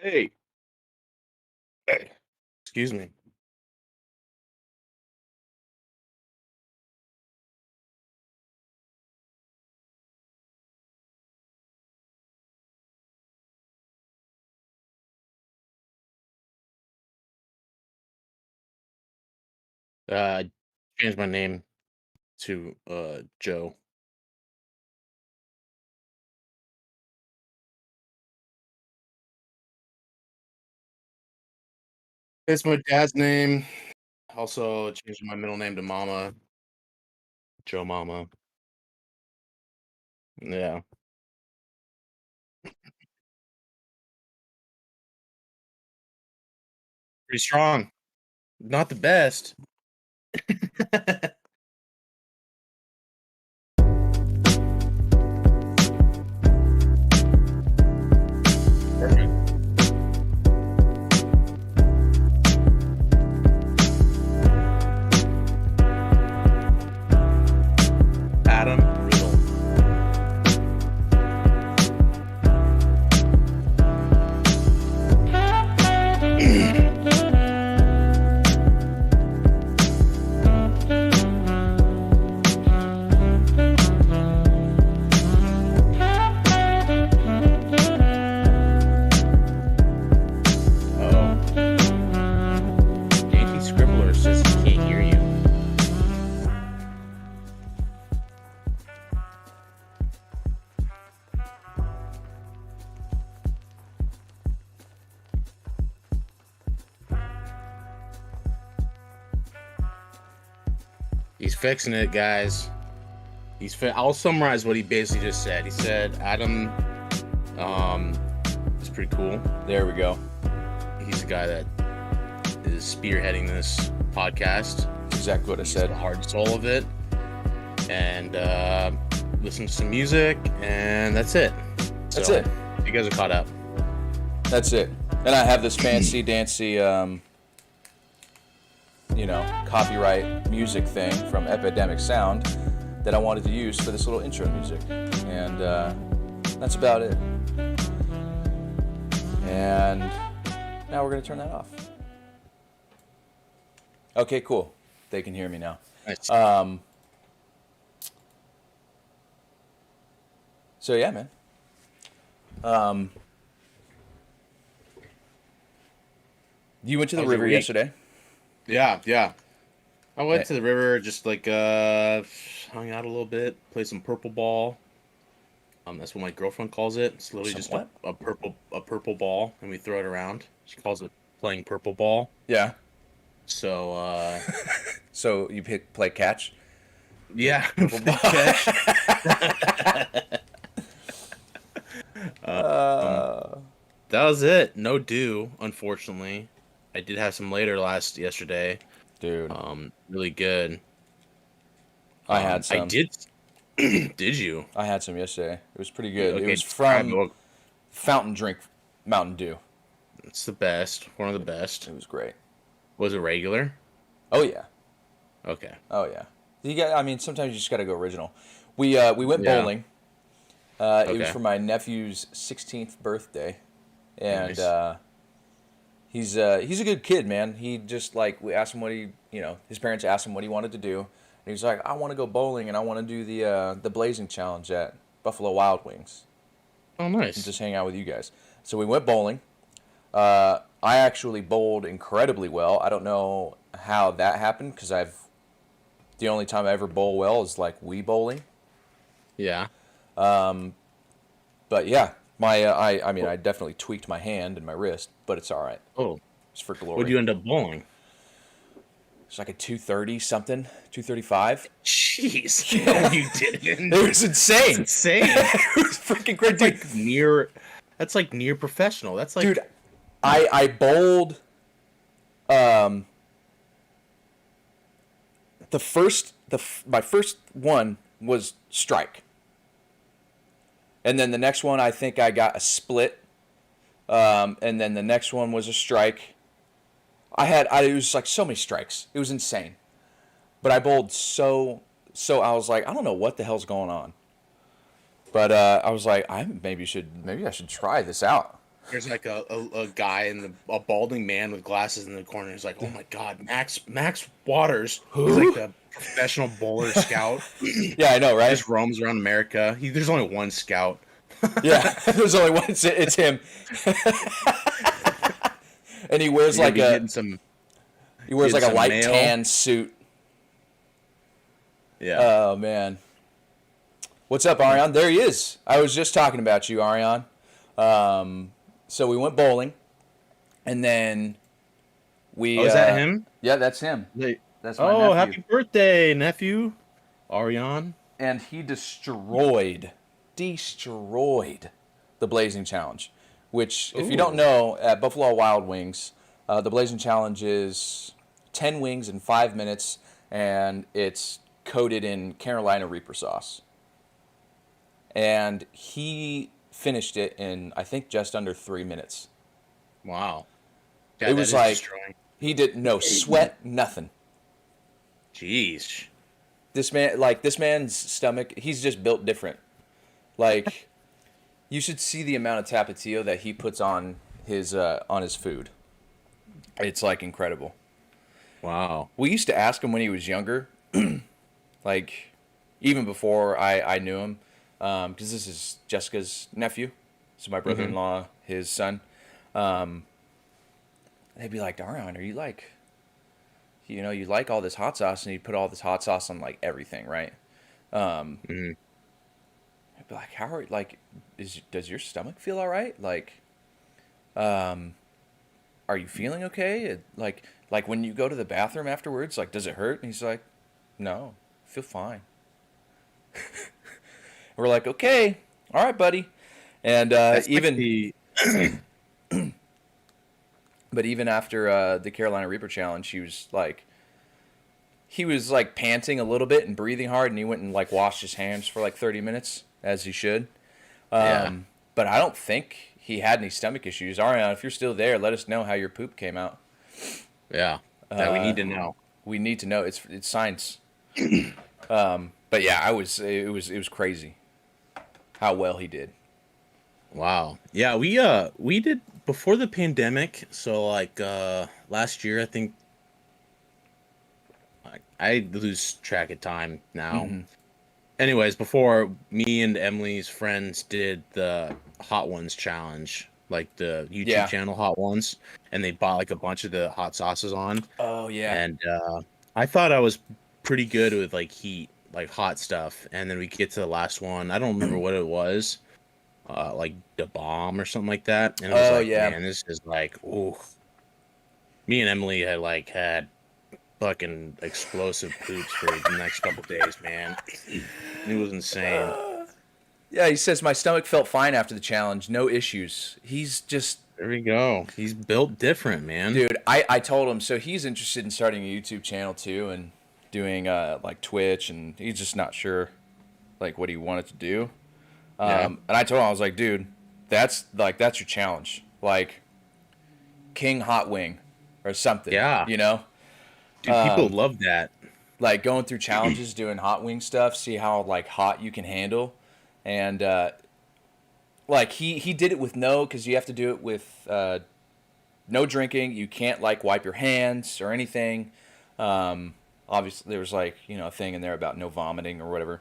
Hey, hey, excuse me. I changed my name to Joe. It's my dad's name. Also changed my middle name to Mama, Joe Mama. Yeah, pretty strong. Not the best. Perfect. Adam Riddle. Oh, Dainty Scribbler says he can't hear you. He's fixing it, guys. I'll summarize what he basically just said. He said Adam is pretty cool. There we go. He's the guy that is spearheading this podcast. Exactly what I He's said. the heart and soul of it. And listen to some music, and that's it. That's it. You guys are caught up. That's it. And I have this fancy dancy, copyright music thing from Epidemic Sound that I wanted to use for this little intro music. And that's about it. And now we're going to turn that off. Okay, cool. They can hear me now. Nice. So yeah, man. You went to the How's your river week? yesterday. Yeah. I went Yeah. to the river, just hung out a little bit, played some purple ball. That's what my girlfriend calls it. It's literally Some just what? a purple ball, and we throw it around. She calls it playing purple ball. Yeah. So So you play catch? yeah, purple ball catch. That was it. No dew, unfortunately. I did have some later yesterday. Dude, Really good. I had I some. did. Did you? I had some yesterday. It was pretty good. It Okay, was describe from it. Fountain Drink Mountain Dew. It's the best. One of the best. It was great. Was it regular? Oh yeah. Okay. Oh yeah. Sometimes you just got to go original. We went Yeah. bowling. It was Okay. for my nephew's 16th birthday, and Nice. he's a good kid, man. He just we asked him his parents asked him what he wanted to do, and he's like, I want to go bowling and I want to do the blazing challenge at Buffalo Wild Wings Oh, and nice. just hang out with you guys. So we went bowling. I actually bowled incredibly well. I don't know how that happened because the only time I ever bowl well is like Wii bowling. Yeah. But yeah, I definitely tweaked my hand and my wrist, but it's all right. Oh, It's for glory. what'd you end up bowling? It's like a 230 something, 235. Jeez. No, you didn't. It was insane. Insane. It was freaking crazy. That's like near. That's like near professional. That's like. Dude, I bowled my first one was strike. And then the next one I think I got a split. And then the next one was a strike. It was like so many strikes. It was insane. But I bowled so I was like, I don't know what the hell's going on. But I was like, maybe I should try this out. there's like a guy a balding man with glasses in the corner. He's like, oh my God, Max Waters. He's like Who? the professional bowler scout. Yeah, I know, right? Just roams around America. There's only one scout. Yeah, there's only one. It's him, and he wears You're gonna like be a getting some light mail. tan suit. Yeah. Oh man, what's up, Ariane? There he is. I was just talking about you, Ariane. So we went bowling, and then we. Oh, is that him? Yeah, that's him. Wait. That's my Oh, nephew. happy birthday, nephew. Ariane. And he destroyed the Blazing Challenge, which, if you don't know, at Buffalo Wild Wings, the Blazing Challenge is 10 wings in 5 minutes, and it's coated in Carolina Reaper sauce. And he finished it in, I think, just under 3 minutes. Wow. Yeah, It was that like, is destroying. he did no sweat, nothing. Jeez. This man's stomach, he's just built different. Like, you should see the amount of tapatio that he puts on his food. It's like incredible. Wow. We used to ask him when he was younger, like even before I knew him, because this is Jessica's nephew, so my brother-in-law, his son. They'd be like, Darion, are you like, you like all this hot sauce, and he'd put all this hot sauce on like everything, right? I'd be like, how are like, does your stomach feel all right? Like, are you feeling okay? Like when you go to the bathroom afterwards, like, does it hurt? And he's like, no, I feel fine. We're like, okay, all right, buddy. And That's even like the but even after the Carolina Reaper Challenge, he was like panting a little bit and breathing hard, and he went and like washed his hands for like 30 minutes, as he should. yeah. But I don't think he had any stomach issues. Ariana, if you're still there, let us know how your poop came out. Yeah. That we need to know. We need to know. It's science. But yeah, it was crazy how well he did. Wow. Yeah, we did before the pandemic, so like last year I think I lose track of time now. Anyways, before me and Emily's friends did the Hot Ones challenge, like the YouTube channel Hot Ones, and they bought like a bunch of the hot sauces on. Oh yeah. And I thought I was pretty good with like heat, like hot stuff. And then we get to the last one. I don't remember what it was. Like the bomb or something like that. And I was man, this is like, ooh. Me and Emily had fucking explosive poops for the next couple days, man. It was insane. Yeah, he says my stomach felt fine after the challenge, no issues. He's just There we go. He's built different, man. dude. I told him, so he's interested in starting a YouTube channel too and doing like Twitch, and he's just not sure like what he wanted to do. And I told him, I was like, dude, that's your challenge, like King Hot Wing or something. Yeah. Dude, people love that. Like going through challenges, doing hot wing stuff, see how like hot you can handle, and like he did it with because you have to do it with no drinking. You can't like wipe your hands or anything. Obviously, there was like a thing in there about no vomiting or whatever.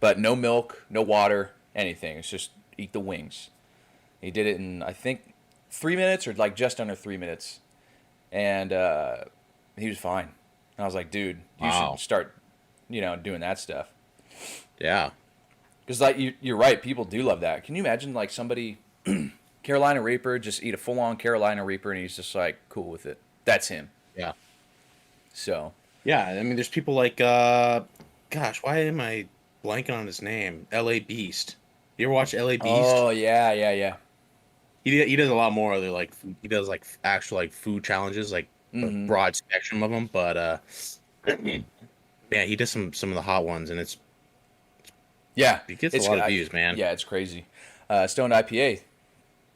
But no milk, no water, anything. It's just eat the wings. He did it in I think 3 minutes or like just under 3 minutes, and he was fine. And I was like, dude, you should start, doing that stuff. Yeah. Because like you're right, people do love that. Can you imagine like somebody Carolina Reaper just eat a full on Carolina Reaper and he's just like cool with it? That's him. Yeah. So. Yeah, I mean, there's people like, gosh, why am I blanking on his name? L.A. Beast. You ever watch L.A. Beast? Oh yeah. He does a lot more other like he does like actual like food challenges, like a broad spectrum of them. But yeah, he does some of the hot ones, and he gets a lot of views, man. Yeah, it's crazy. Stoned IPA.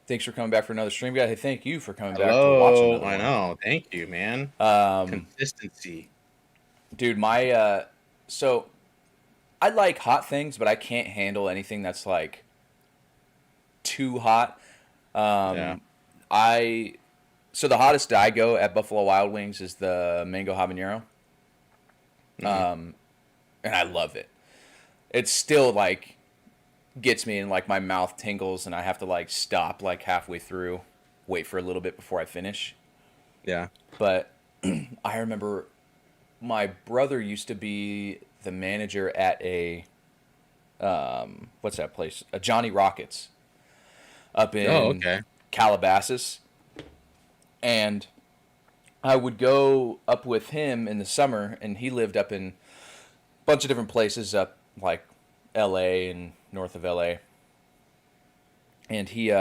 Thanks for coming back for another stream, guy. Thank you for coming back to watch another one. I know. Thank you, man. Consistency, dude. So I like hot things, but I can't handle anything that's like too hot. Yeah. So the hottest I go at Buffalo Wild Wings is the mango habanero. Mm-hmm. And I love it. It's still like gets me and like my mouth tingles and I have to like stop like halfway through, wait for a little bit before I finish. Yeah. But I remember my brother used to be the manager at a what's that place? A Johnny Rockets up Oh, in okay. Calabasas. And I would go up with him in the summer, and he lived up in a bunch of different places up like L.A. and north of L.A. And he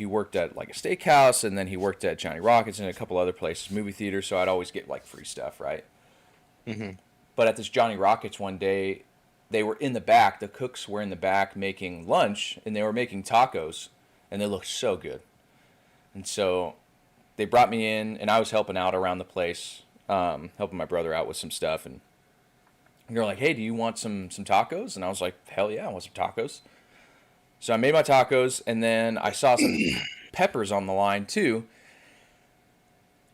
worked at like a steakhouse, and then he worked at Johnny Rockets and a couple other places, movie theaters. So I'd always get like free stuff, right? Mm-hmm. But at this Johnny Rockets one day, they were in the back. The cooks were in the back making lunch, and they were making tacos, and they looked so good. And so they brought me in, and I was helping out around the place, helping my brother out with some stuff. And they're like, "Hey, do you want some tacos?" And I was like, "Hell yeah, I want some tacos." So I made my tacos, and then I saw some peppers on the line too,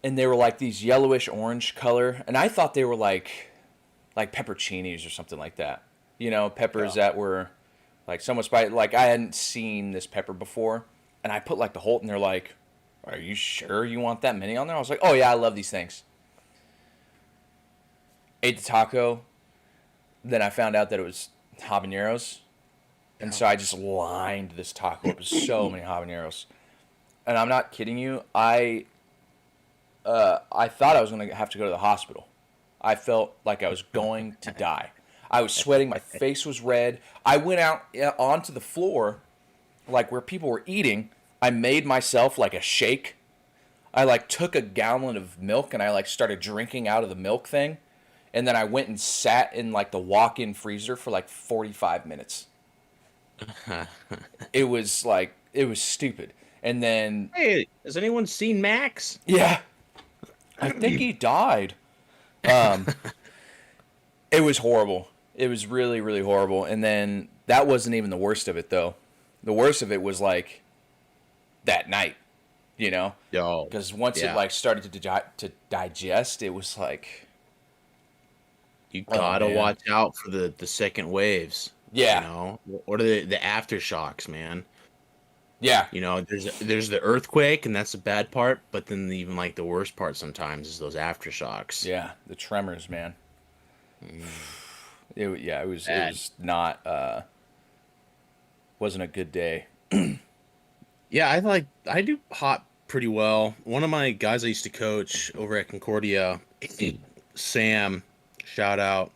and they were like these yellowish orange color, and I thought they were like pepperoncinis or something like that. You know, peppers that were like somewhat spicy. Like I hadn't seen this pepper before, and I put like the whole, and they're like, "Are you sure you want that many on there?" I was like, "Oh yeah, I love these things." Ate the taco, then I found out that it was habaneros, and so I just lined this taco up with so many habaneros. And I'm not kidding you, I thought I was gonna have to go to the hospital. I felt like I was going to die. I was sweating. My face was red. I went out onto the floor, like where people were eating. I made myself like a shake. I like took a gallon of milk and I like started drinking out of the milk thing. And then I went and sat in like the walk-in freezer for like 45 minutes. It was stupid. And then, Hey, has anyone seen Max? yeah, I think he died. Um, it was horrible. It was really, really horrible. And then that wasn't even the worst of it, though. The worst of it was like that night, you know? Yo. Because once it like started to digest, it was like You gotta watch out for the second waves. Yeah. You know? What are the aftershocks, man? Yeah. You know, there's the earthquake, and that's the bad part, but then even like the worst part sometimes is those aftershocks. Yeah, the tremors, man. It was not wasn't a good day. Yeah, I do hot pretty well. One of my guys I used to coach over at Concordia, Sam, shout out.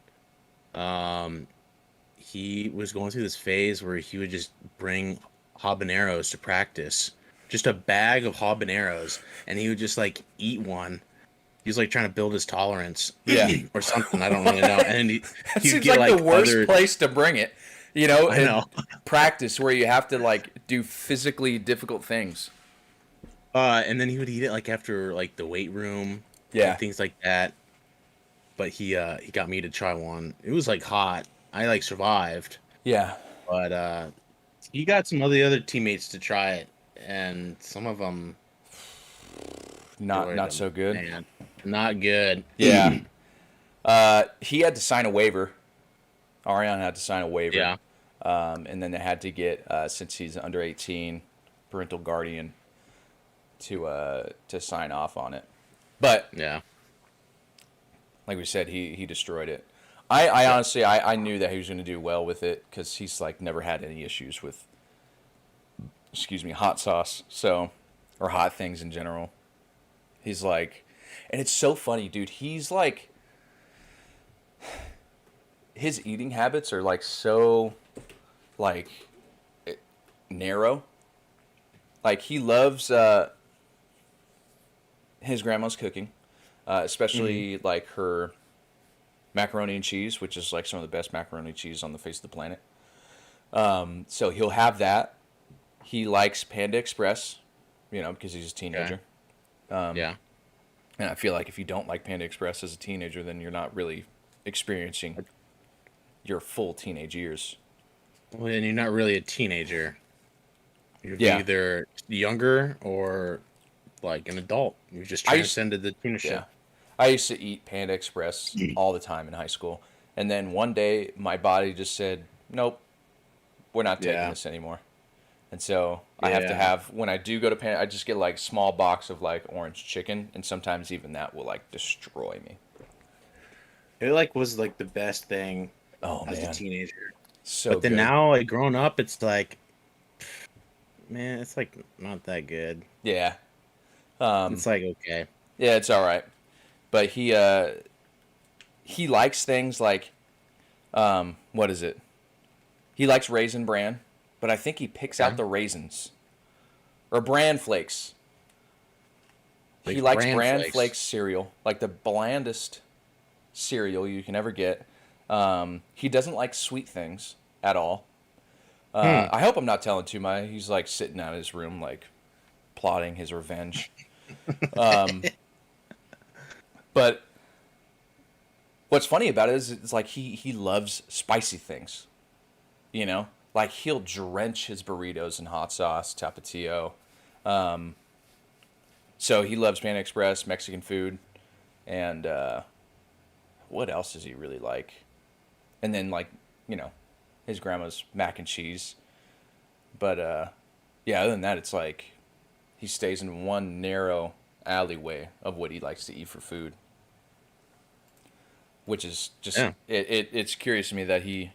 He was going through this phase where he would just bring habaneros to practice, just a bag of habaneros, and he would just like eat one. He was like trying to build his tolerance, or something. I don't really know. And he seems like the worst place to bring it, you know. I know. Practice where you have to like do physically difficult things. And then he would eat it like after like the weight room, and things like that. But he got me to try one. It was like hot. I like survived. Yeah. But he got some of the other teammates to try it, and some of them not so good. Man, not good. Yeah. He had to sign a waiver. Ariane had to sign a waiver. Yeah. And then they had to get since he's under 18, parental guardian to sign off on it. But yeah, like we said, he destroyed it. I honestly I knew that he was going to do well with it because he's like never had any issues with hot sauce, so, or hot things in general. He's like, and it's so funny, dude. He's like, his eating habits are like so like narrow. Like he loves his grandma's cooking, especially like her macaroni and cheese, which is like some of the best macaroni and cheese on the face of the planet. So he'll have that. He likes Panda Express, you know, because he's a teenager. Yeah. And I feel like if you don't like Panda Express as a teenager, then you're not really experiencing your full teenage years. Well, and you're not really a teenager. You're Yeah. either younger or like an adult. You just I used, transcended the yeah. teenagership. I used to eat Panda Express all the time in high school. And then one day my body just said, nope, we're not taking Yeah. this anymore. And so I have to Yeah. have, when I do go to Panda, I just get like small box of like orange chicken. And sometimes even that will like destroy me. It like was like the best thing Oh, as a man. teenager. So But then good. now, like grown up, it's like, man, it's like not that good. Yeah. It's like okay. Yeah, it's all right. But he likes things like, what is it? He likes Raisin Bran, but I think he picks out Okay. the raisins. Or Bran Flakes. He Like likes bran Bran flakes. Flakes cereal, like the blandest cereal you can ever get. He doesn't like sweet things at all. Hmm. I hope I'm not telling too much. He's like sitting out of his room, like plotting his revenge. But what's funny about it is it's like he loves spicy things. You know, like he'll drench his burritos in hot sauce, tapatio. So he loves Panda Express, Mexican food, and what else does he really like? And then like you know, his grandma's mac and cheese. But yeah, other than that, it's like he stays in one narrow alleyway of what he likes to eat for food, which is just Yeah. it's curious to me that he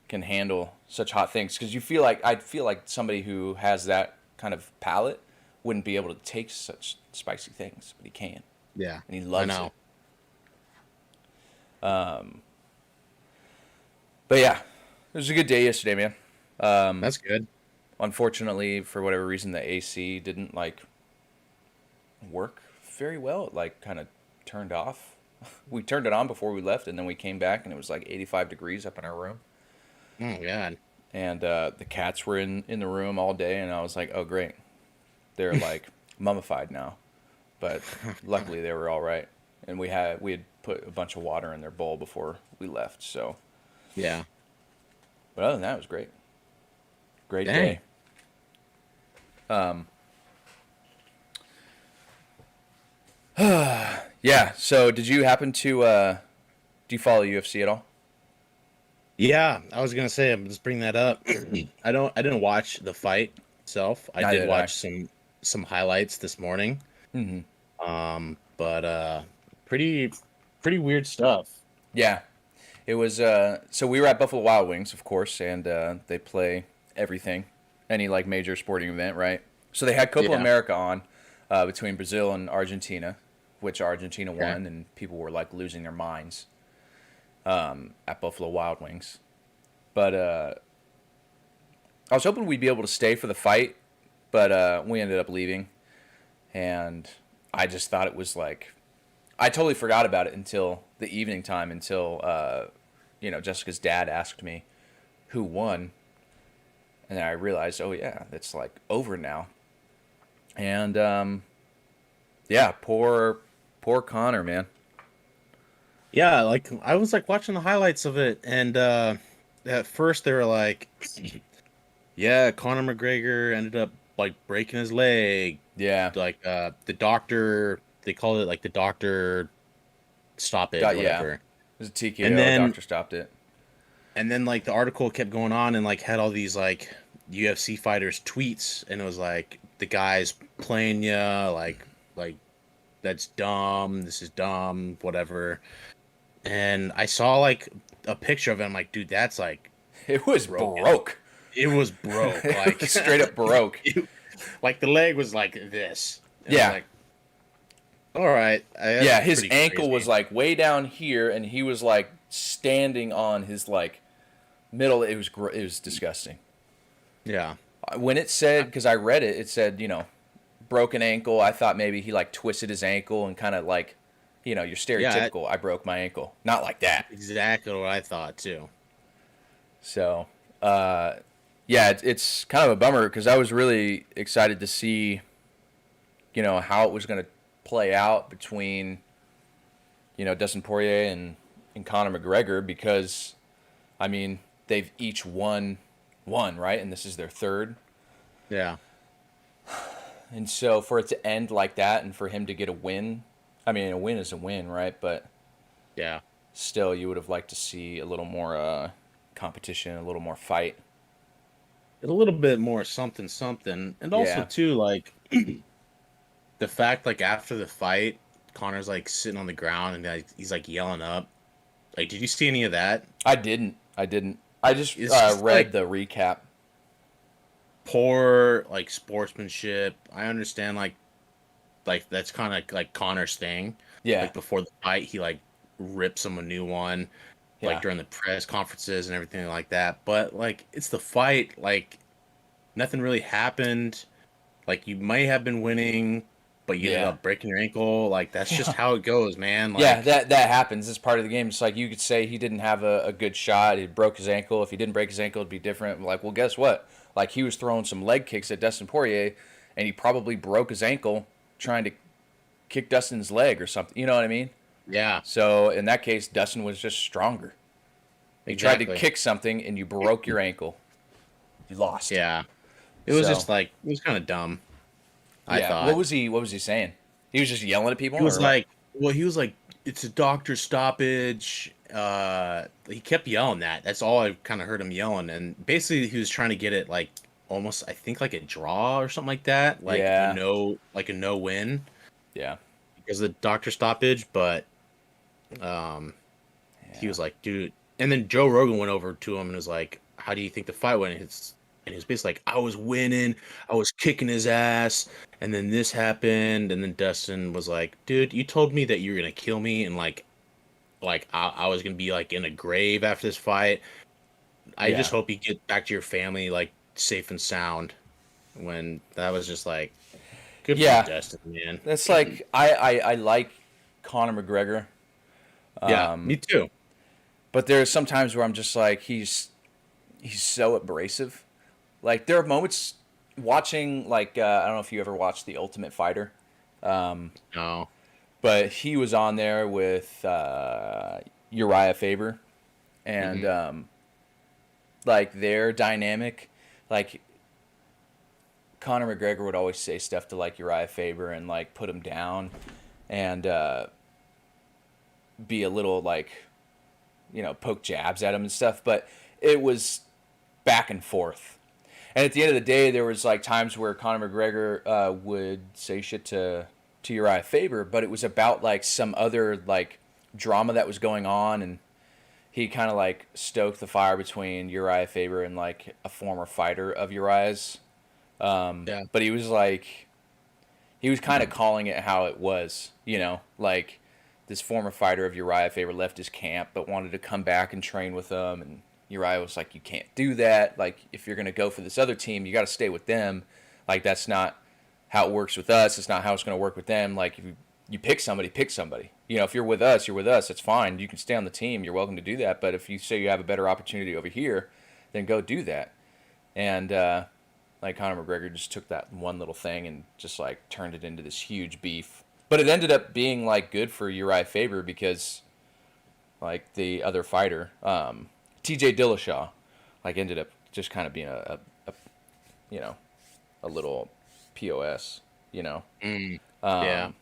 can handle such hot things because I feel like somebody who has that kind of palate wouldn't be able to take such spicy things, but he can, Yeah. and he I loves know. it. But yeah, it was a good day yesterday, man. That's good. Unfortunately, for whatever reason, the AC didn't like work very well. It like kind of turned off. We turned it on before we left, and then we came back, and it was like 85 degrees up in our room. Oh God. And the cats were in the room all day, and I was like, oh great, they're like mummified now. But luckily, they were all right, and we had put a bunch of water in their bowl before we left. So, Yeah. but other than that, it was great. Great Dang. day. Yeah. So, did you happen to do you follow UFC at all? Yeah, I was gonna say, I'm just bring that up. I didn't watch the fight itself. I Neither did did I. watch some highlights this morning. Mm-hmm. But pretty pretty weird stuff. Yeah. It was so we were at Buffalo Wild Wings, of course, and they play everything, any like major sporting event, right? So they had Copa Yeah. America on between Brazil and Argentina, which Argentina Okay. won, and people were like losing their minds at Buffalo Wild Wings. But I was hoping we'd be able to stay for the fight, but we ended up leaving, and I just thought it was like I totally forgot about it until the evening time until Jessica's dad asked me who won, and then I realized, oh yeah, it's like over now. And yeah, poor Conor, man. Yeah, like I was like watching the highlights of it, and at first they were like, yeah, Conor McGregor ended up like breaking his leg. Yeah, Like the doctor, they called it like the doctor stoppage or yeah, it whatever. was a And TKO. then Doctor stopped it. like the article kept going on and like had all these like UFC fighters tweets, and it was like the guy's playing ya, like that's dumb, this is dumb, whatever. And I saw like a picture of it. I'm like, dude, that's like It was broken. broke. It was broke. It Like was straight up broke. like the leg was like this. And I Yeah. was like, all right. Yeah, That's his pretty ankle crazy. was like way down here, and he was like standing on his like middle. It was disgusting. Yeah. When it said, because I read it, it said broken ankle. I thought maybe he like twisted his ankle and kind of like your Yeah, stereotypical. I broke my ankle. Not like that. exactly what I thought too. So yeah, it's kind of a bummer because I was really excited to see how it was going to play out between Dustin Poirier and Conor McGregor because I mean they've each won one, right, and this is their third. Yeah. And so for it to end like that and for him to get a win, I mean, a win is a win, right? But Yeah. still, you would have liked to see a little more competition, a little more fight. A little bit more something something. And also Yeah, too, like the fact like after the fight, Connor's like sitting on the ground and like, he's like yelling up. Like, did you see any of that? I didn't. I didn't. I just It's just read like the recap. poor like sportsmanship. I understand like that's kind of like Connor's thing. Yeah, Like before the fight, he like rips him a new one, like yeah, during the press conferences and everything like that. But like it's the fight, like nothing really happened. Like you might have been winning, but you ended yeah. up breaking your ankle. Like that's just how it goes, man. Yeah, Like that happens. It's part of the game. It's like you could say he didn't have a good shot. He broke his ankle. If he didn't break his ankle, it'd be different. Like, well, guess what? Like he was throwing some leg kicks at Dustin Poirier, and he probably broke his ankle trying to kick Dustin's leg or something. You know what I mean? yeah, So in that case, Dustin was just stronger. You tried to exactly. kick something and you broke your ankle. You lost. Yeah. It was So just like it was kind of dumb, I yeah, what thought. was he? What was he saying? He was just yelling at people, He was or what? like, well, he was like, it's a doctor stoppage. He kept yelling that. That's all I kind of heard him yelling, and basically he was trying to get it like almost, I think, like a draw or something like that, Yeah, like a no win yeah, because of the doctor stoppage. But um, he yeah, was like, dude, and then Joe Rogan went over to him and was like, how do you think the fight went? And he was basically like, I was winning, I was kicking his ass, and then this happened, and then Dustin was like, dude, you told me that you were gonna kill me, and like I was gonna be like in a grave after this fight. I just yeah. hope you get back to your family like safe and sound. When that was just like, good for you, Yeah, Dustin, man. that's like I like Conor McGregor, Yeah, me too. but there's some times where I'm just like he's so abrasive. Like there are moments watching like I don't know if you ever watched The Ultimate Fighter, No. but he was on there with Uriah Faber, and Hmm. like their dynamic, like Conor McGregor would always say stuff to like Uriah Faber and like put him down, and be a little like poke jabs at him and stuff, but it was back and forth. And at the end of the day, there was like times where Conor McGregor would say shit to Uriah Faber, but it was about like some other like drama that was going on, and he kind of like stoked the fire between Uriah Faber and like a former fighter of Uriah's. Yeah. But he was like, he was kind of calling it how it was, like this former fighter of Uriah Faber left his camp but wanted to come back and train with them, and Uriah was like, you can't do that. Like if you're gonna go for this other team, you got to stay with them. Like that's not how it works with us. It's not how it's gonna work with them. Like if you pick somebody, pick somebody. If you're with us, you're with us. It's fine. You can stay on the team. You're welcome to do that. But if you say you have a better opportunity over here, then go do that. And like Conor McGregor just took that one little thing and just like turned it into this huge beef. But it ended up being like good for Uriah Faber because like the other fighter, TJ Dillashaw, like ended up just kind of being a you know a little POS. Mm, yeah. Um,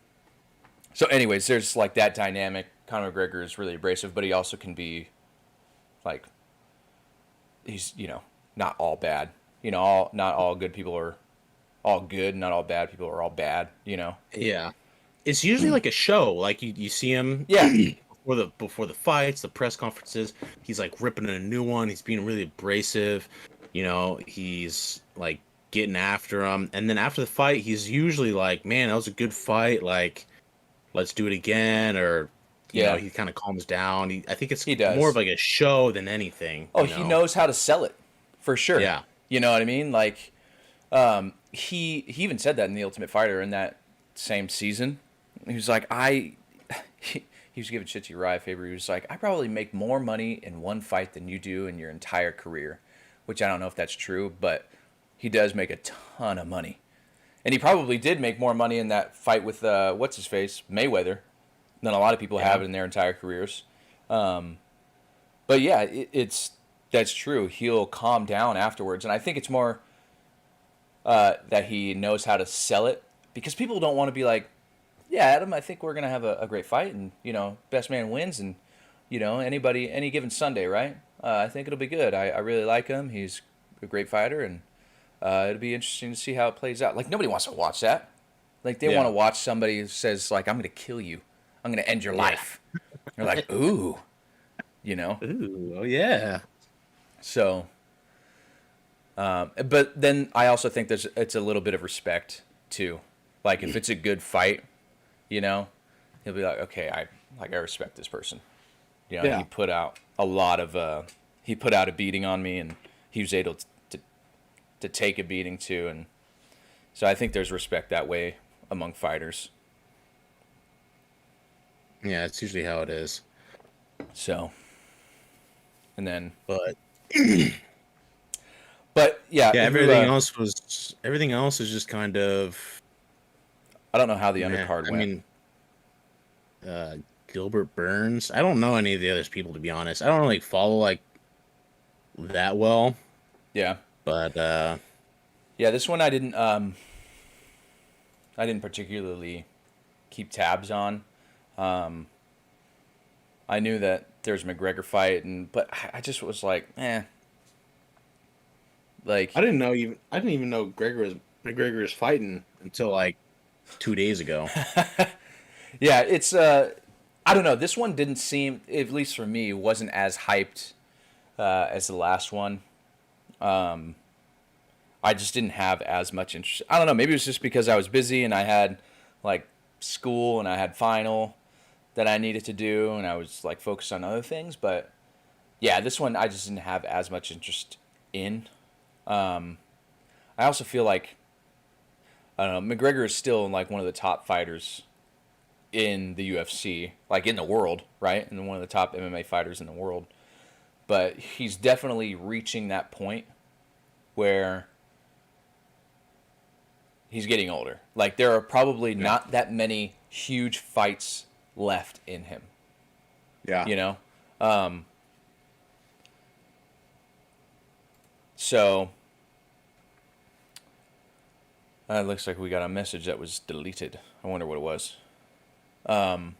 so anyways, there's like that dynamic. Conor McGregor is really abrasive, but he also can be like he's not all bad. All not all good people are all good. Not all bad people are all bad. Yeah. It's usually like a show. Like you see him Yeah, before the fights, the press conferences. He's like ripping a new one. He's being really abrasive. He's like getting after him. And then after the fight, he's usually like, "Man, that was a good fight. Like, let's do it again." Or yeah, he kind of calms down. I think it's he more of does. like a show than anything. Oh, he knows how to sell it, for sure. Yeah. You know what I mean? Like, he even said that in the Ultimate Fighter in that same season. He was like, he was giving shit to Uriah Faber. He was like, I probably make more money in one fight than you do in your entire career, which I don't know if that's true, but he does make a ton of money. And he probably did make more money in that fight with what's his face Mayweather than a lot of people Yeah. have in their entire careers. But yeah, that's true. He'll calm down afterwards, and I think it's more that he knows how to sell it, because people don't want to be like, yeah, Adam, I think we're gonna have a great fight, and best man wins, and any given Sunday, right? I think it'll be good. I really like him. He's a great fighter, and it'll be interesting to see how it plays out. Like, nobody wants to watch that. Like, they want to watch somebody who says, like, I'm gonna kill you, I'm gonna end your life. They're like, ooh, Ooh, oh yeah. So, but then I also think it's a little bit of respect too. Like, if it's a good fight, he'll be like, okay, I respect this person. He put out a lot of he put out a beating on me, and he was able to take a beating too, and so I think there's respect that way among fighters. Yeah, it's usually how it is. So, and then, But yeah, everything else is just kind of. I don't know how the undercard went. I mean, Gilbert Burns. I don't know any of the other people, to be honest. I don't really follow like that well. Yeah. But yeah, this one I didn't particularly keep tabs on. I knew that there's a McGregor fight, but I just was like, eh. Like, I didn't even know McGregor was fighting until like 2 days ago. Yeah, it's I don't know. This one didn't seem, at least for me, wasn't as hyped as the last one. I just didn't have as much interest. I don't know. Maybe it was just because I was busy and I had like school and I had final that I needed to do, and I was like focused on other things. But yeah, this one I just didn't have as much interest in. I also feel like, I don't know, McGregor is still like one of the top fighters in the UFC, like in the world, right? And one of the top MMA fighters in the world. But he's definitely reaching that point where he's getting older. Like, there are probably not that many huge fights left in him. Yeah. So it looks like we got a message that was deleted. I wonder what it was. But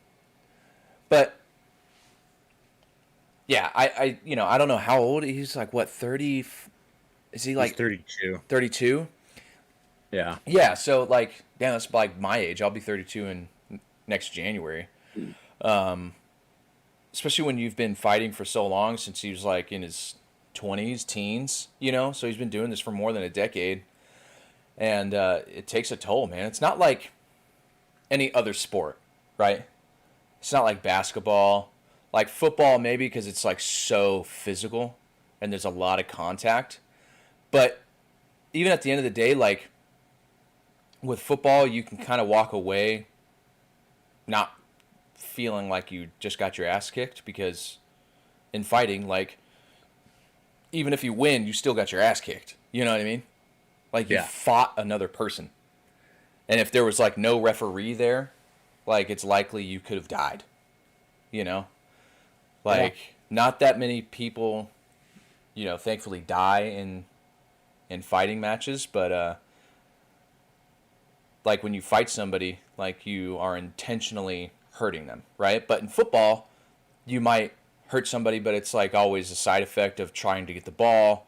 yeah, I don't know how old he's. Like, what, 30? Is he like he's 32? 32? Yeah. Yeah. So like, damn, that's like my age. I'll be 32 in next January. Especially when you've been fighting for so long, since he was like in his 20s, teens. So he's been doing this for more than a decade, and it takes a toll, man. It's not like any other sport, right? It's not like basketball, like football, maybe, because it's like so physical and there's a lot of contact. But even at the end of the day, like with football, you can kind of walk away not feeling like you just got your ass kicked, because in fighting, like, even if you win, you still got your ass kicked. You know what I mean? Like, you fought another person. And if there was like no referee there, like, it's likely you could have died. Not that many people, thankfully die in fighting matches, but like when you fight somebody, like, you are intentionally hurting them, right? But in football, you might hurt somebody, but it's like always a side effect of trying to get the ball,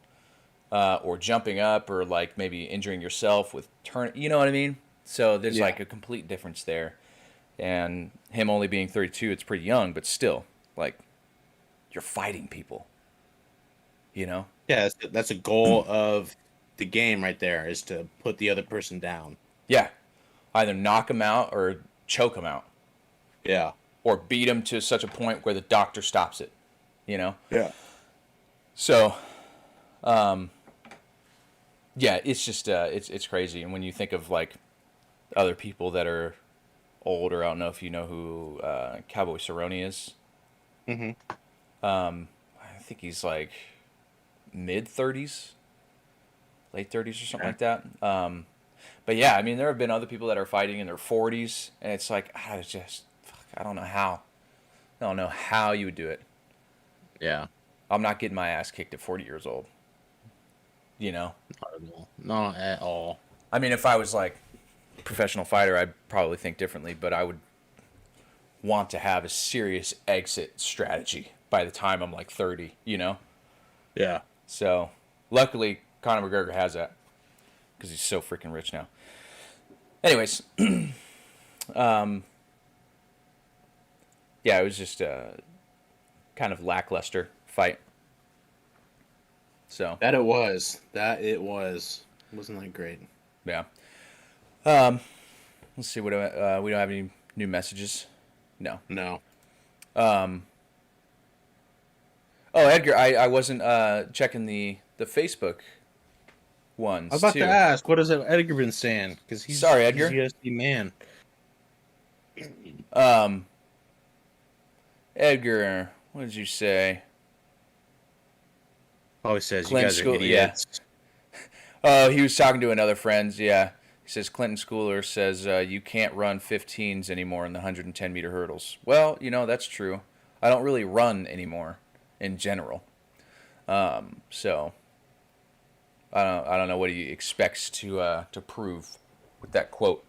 or jumping up, or like maybe injuring yourself with you know what I mean? So there's like a complete difference there. And him only being 32, it's pretty young, but still, like, you're fighting people, Yeah, that's a goal of the game right there, is to put the other person down. Yeah. Either knock him out or choke him out. Yeah. Or beat him to such a point where the doctor stops it, Yeah. So, yeah, it's just, it's crazy. And when you think of, like, other people that are older, I don't know if you know who Cowboy Cerrone is. Mm-hmm. I think he's like mid-30s, late 30s or something like that. But yeah, I mean, there have been other people that are fighting in their 40s, and it's like, I don't know how. I don't know how you would do it. Yeah. I'm not getting my ass kicked at 40 years old. Not at all. Not at all. I mean, if I was like a professional fighter, I'd probably think differently, but I would want to have a serious exit strategy by the time I'm like 30, you know? Yeah. So, luckily, Conor McGregor has that because he's so freaking rich now. Anyways, yeah, it was just a kind of lackluster fight. So That it was. Wasn't that great? yeah. Let's see. What we don't have any new messages. No. No. Oh, Edgar, I wasn't checking the Facebook ones. I was about too. to ask, what has Edgar been saying? Because he's sorry, Edgar. He's a UFC man. Edgar, what did you say? Always says Clint you guys are idiots. Yeah. Oh, he was talking to another friend. Yeah, he says Clinton Schooler says you can't run 15s anymore in the 110-meter hurdles. Well, that's true. I don't really run anymore in general. So I don't know what he expects to prove with that quote.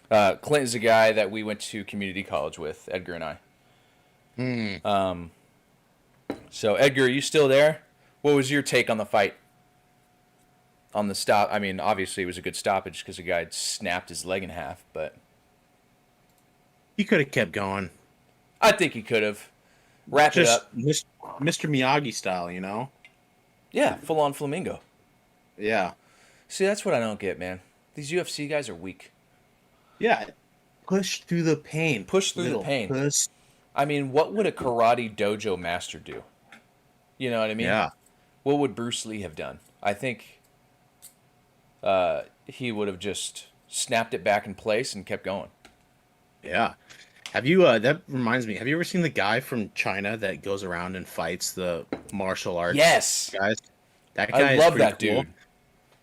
Clinton's a guy that we went to community college with, Edgar and I. So Edgar, are you still there? What was your take on the fight? On the stop? I mean, obviously it was a good stoppage because the guy had snapped his leg in half, but He could have kept going. I think he could have. Wrap it up. Mr. Miyagi style, Yeah, full on flamingo. Yeah. See, that's what I don't get, man. These UFC guys are weak. Yeah. Push through the pain. Push through the pain. I mean, what would a karate dojo master do? You know what I mean? Yeah. What would Bruce Lee have done? I think he would have just snapped it back in place and kept going. Yeah. Have you, that reminds me, have you ever seen the guy from China that goes around and fights the martial arts Yes. guys? That guy I is love pretty that cool. dude.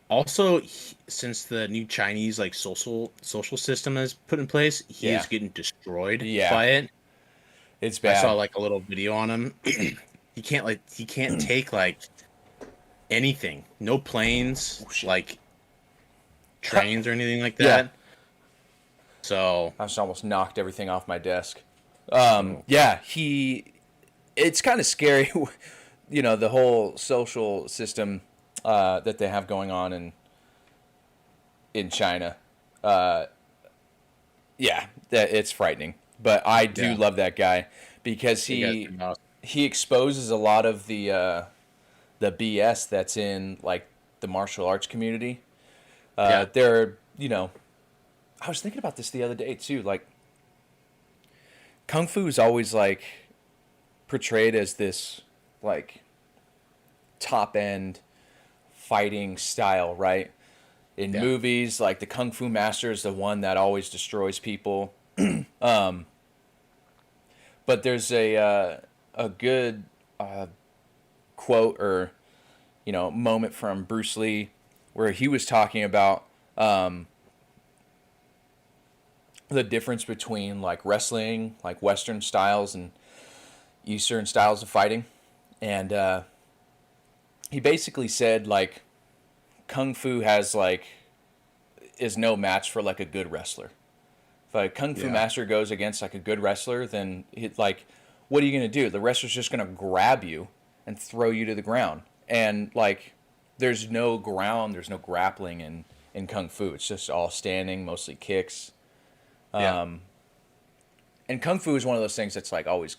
Also, since the new Chinese social system is put in place, he is getting destroyed by it. It's bad. I saw like a little video on him. he can't take like anything. No planes, like trains or anything like that. So I just almost knocked everything off my desk. Yeah, it's kind of scary, the whole social system that they have going on in China. Yeah, it's frightening. But I do love that guy because he exposes a lot of the BS that's in like the martial arts community. They're, I was thinking about this the other day too. Like, Kung Fu is always like portrayed as this like top end fighting style, right? In movies, like the Kung Fu master is the one that always destroys people. But there's a good quote or moment from Bruce Lee where he was talking about the difference between like wrestling, like Western styles and Eastern styles of fighting, and he basically said like Kung Fu is no match for like a good wrestler. If a Kung Fu master goes against like a good wrestler, then what are you gonna do? The wrestler's just gonna grab you and throw you to the ground, and like there's no ground, there's no grappling in Kung Fu. It's just all standing, mostly kicks. And Kung Fu is one of those things that's like always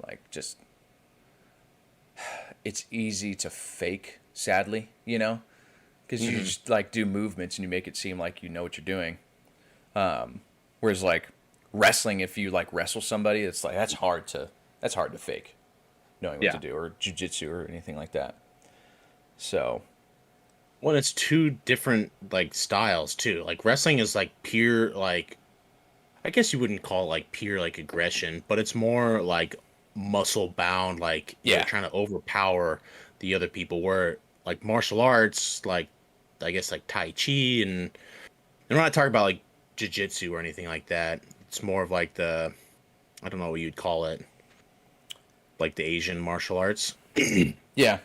like just it's easy to fake, sadly, because you just like do movements and you make it seem like you know what you're doing. Whereas like wrestling, if you like wrestle somebody, it's like that's hard to fake, knowing what to do, or jiu-jitsu or anything like that. So, well, it's two different like styles too. Like wrestling is like pure like, I guess you wouldn't call it like pure like aggression, but it's more like muscle bound, like you're trying to overpower the other people. Where like martial arts, like I guess like Tai Chi and we're not talking about like jiu-jitsu or anything like that. It's more of like I don't know what you'd call it, like the Asian martial arts. Yeah.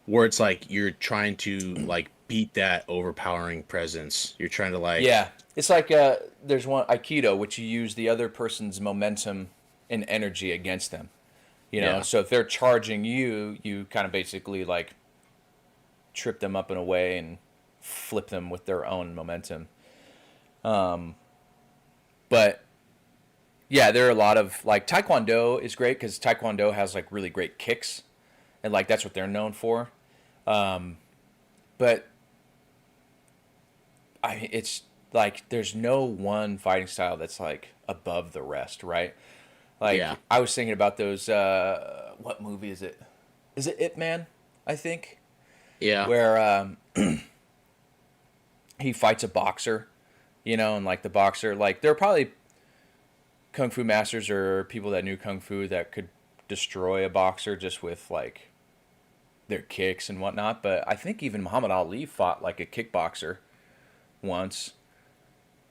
Where it's like you're trying to like beat that overpowering presence. You're trying to like Yeah, it's like there's one Aikido, which you use the other person's momentum and energy against them. You know, yeah. so if they're charging you, you kind of basically like trip them up in a way and flip them with their own momentum. But yeah, there are a lot of like Taekwondo is great because Taekwondo has like really great kicks, and like that's what they're known for. But it's like there's no one fighting style that's like above the rest, right? Like Yeah. I was thinking about those. What movie is it? Is it Ip Man? I think Yeah. where he fights a boxer, you know, and like the boxer, like there are probably kung fu masters or people that knew kung fu that could destroy a boxer just with like their kicks and whatnot. But I think even Muhammad Ali fought like a kickboxer once,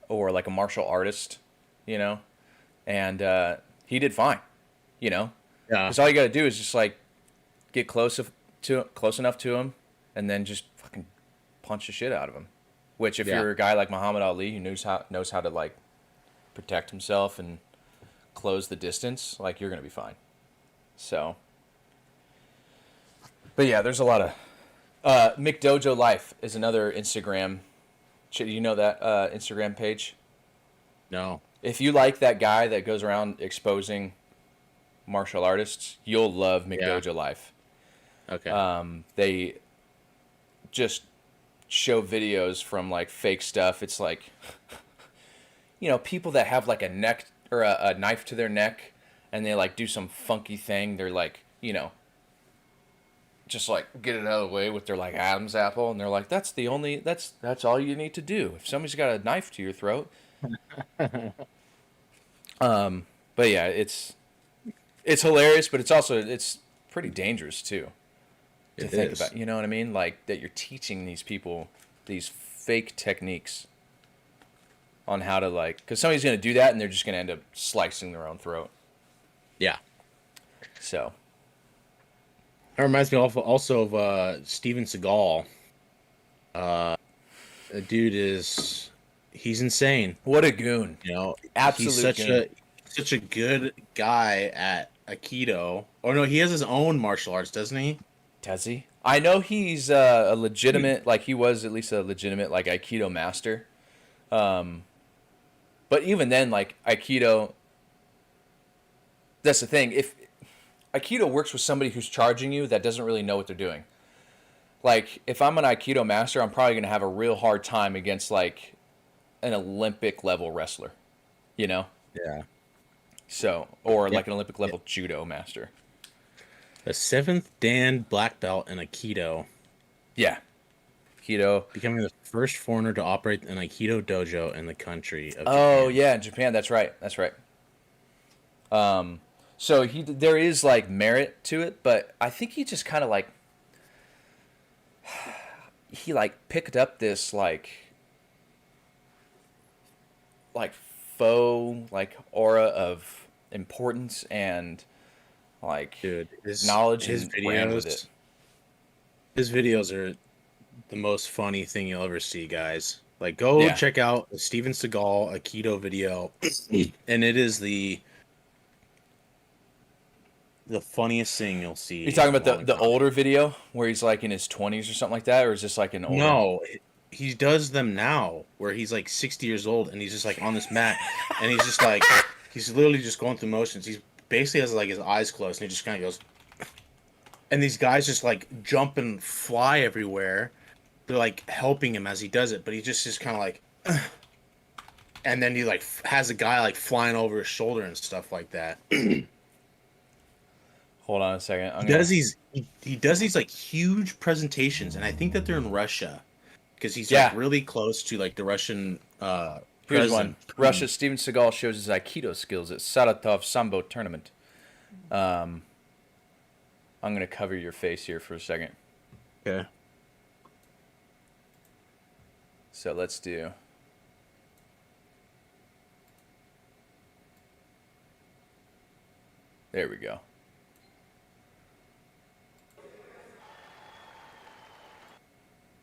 or like a martial artist, you know, and he did fine, you know, Yeah. because all you got to do is just like get close enough to him, and then just fucking punch the shit out of him. Which, if you're a guy like Muhammad Ali who knows how to like protect himself and close the distance, like you're gonna be fine. So, but yeah, there's a lot of McDojo Life is another Instagram. You know that Instagram page? No. If you like that guy that goes around exposing martial artists, you'll love McDojo Life. Okay. They just show videos from like fake stuff. It's like, you know, people that have like a neck or a knife to their neck, and they like do some funky thing. They're like, you know, just like get it out of the way with their like Adam's apple, and they're like, that's all you need to do. If somebody's got a knife to your throat. But yeah, it's hilarious, but it's pretty dangerous too to think about. You know what I mean? Like that you're teaching these people these fake techniques on how to like, because somebody's gonna do that and they're just gonna end up slicing their own throat. Yeah. So That reminds me also of Steven Seagall. The dude he's insane. what a goon! You know, Absolute he's goon. such a good guy at Aikido. Oh no, he has his own martial arts, doesn't he? Does he? I know he's a legitimate, like he was at least a legitimate like Aikido master. But even then, like Aikido, that's the thing. If Aikido works with somebody who's charging you that doesn't really know what they're doing. Like if I'm an Aikido master, I'm probably gonna have a real hard time against like an Olympic level wrestler, you know? Yeah. So, or like an Olympic level judo master. The 7th Dan black belt in Aikido, Yeah. Aikido. becoming the first foreigner to operate an Aikido dojo in the country of Oh, Japan. yeah, in Japan. That's right. That's right. So there is like merit to it, but I think he just kind of he like picked up this like faux like aura of importance and like Dude, knowledge his and ran with videos it. his videos are the most funny thing you'll ever see, guys. Like go Yeah. check out the Steven Seagal Aikido video and it is the funniest thing you'll see. You talking in a about long the time. older video where he's like in his 20s or something like that, or is this like an older? No, he does them now where he's like 60 years old and he's just like on this mat and he's just like he's literally just going through motions. He's basically has like his eyes closed and he just kind of goes, and these guys just like jump and fly everywhere. They're like helping him as he does it, but he just is kind of like, and then he like has a guy like flying over his shoulder and stuff like that. Hold on a second. He does these like huge presentations, and I think that they're in Russia because he's Yeah. like really close to like the Russian Here's one. president. Russia. Steven Seagal shows his Aikido skills at Saratov Sambo tournament. I'm gonna cover your face here for a second. Okay. So let's do. There we go.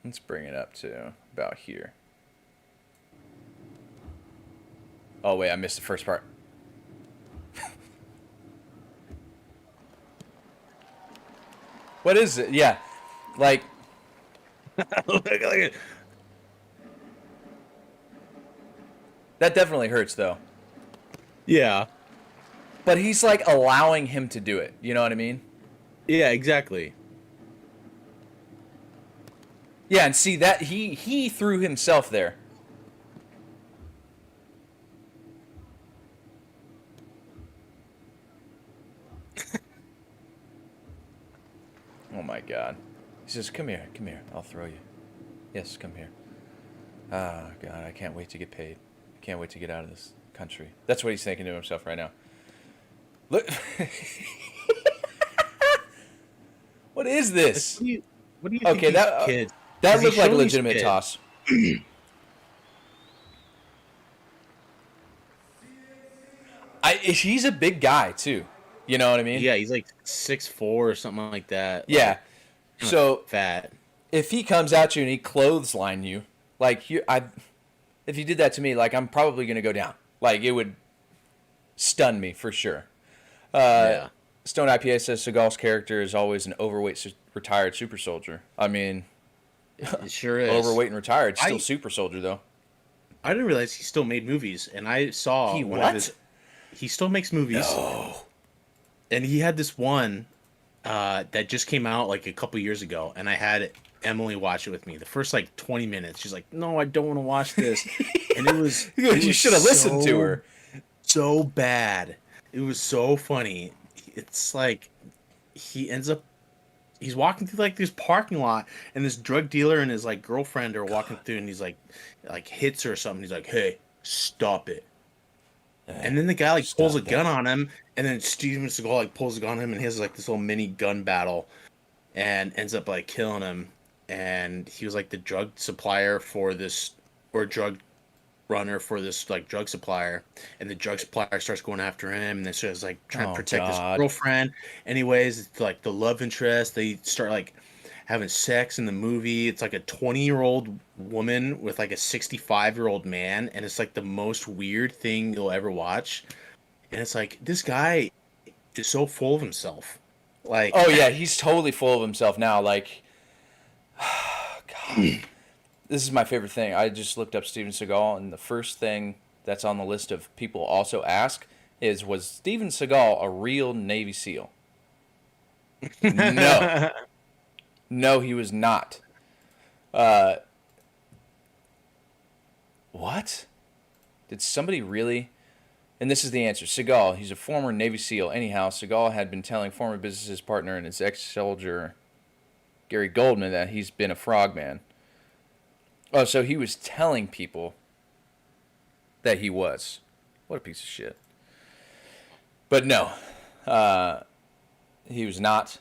Let's bring it up to about here. Oh, wait, I missed the first part. What is it? Yeah, like... Look at it. That definitely hurts, though. Yeah. But he's, like, allowing him to do it. You know what I mean? Yeah, exactly. Yeah, and see, that he threw himself there. Oh, my God. He says, come here, I'll throw you. Yes, come here. Ah, God, I can't wait to get paid. I can't wait to get out of this country. That's what he's thinking to himself right now. Look. What is this? What do you think? Okay, that kids? that looked like a legitimate toss. He's a big guy too. You know what I mean? Yeah, he's like 6'4" or something like that. Yeah. Like, so fat. If he comes at you and he clothesline you, like if you did that to me, like I'm probably gonna go down. Like it would stun me for sure. Yeah. Stone IPA says Seagal's character is always an overweight retired super soldier. I mean, it sure is. Overweight and retired, still super soldier though. I didn't realize he still made movies, and I saw he still makes movies. No. And he had this one that just came out like a couple years ago, and I had Emily watch it with me. The first like 20 minutes, she's like, "No, I don't want to watch this," and it was you should have listened to her. So bad. It was so funny. It's like he's walking through like this parking lot, and this drug dealer and his like girlfriend are walking through, and he's like hits her or something. He's like, "Hey, stop it." And then the guy like pulls a gun on him, and then Steven Seagall like pulls a gun on him, and he has like this little mini gun battle, and ends up like killing him. And he was like the drug supplier for this, or drug runner for this like drug supplier, and the drug supplier starts going after him, and then starts like trying to protect his girlfriend. Anyways, it's like the love interest. They start like having sex in the movie. It's like a 20-year-old woman with like a 65-year-old man, and it's like the most weird thing you'll ever watch. And it's like, this guy is so full of himself. Like, oh yeah, he's totally full of himself now. Like, God, this is my favorite thing. I just looked up Steven Seagal, and the first thing that's on the list of people also ask is, was Steven Seagal a real Navy SEAL? No. No, he was not. What? Did somebody really? And this is the answer. Seagal, he's a former Navy SEAL. Anyhow, Seagal had been telling former business partner and his ex-soldier, Gary Goldman, that he's been a frogman. Oh, so he was telling people that he was. What a piece of shit. But no, he was not.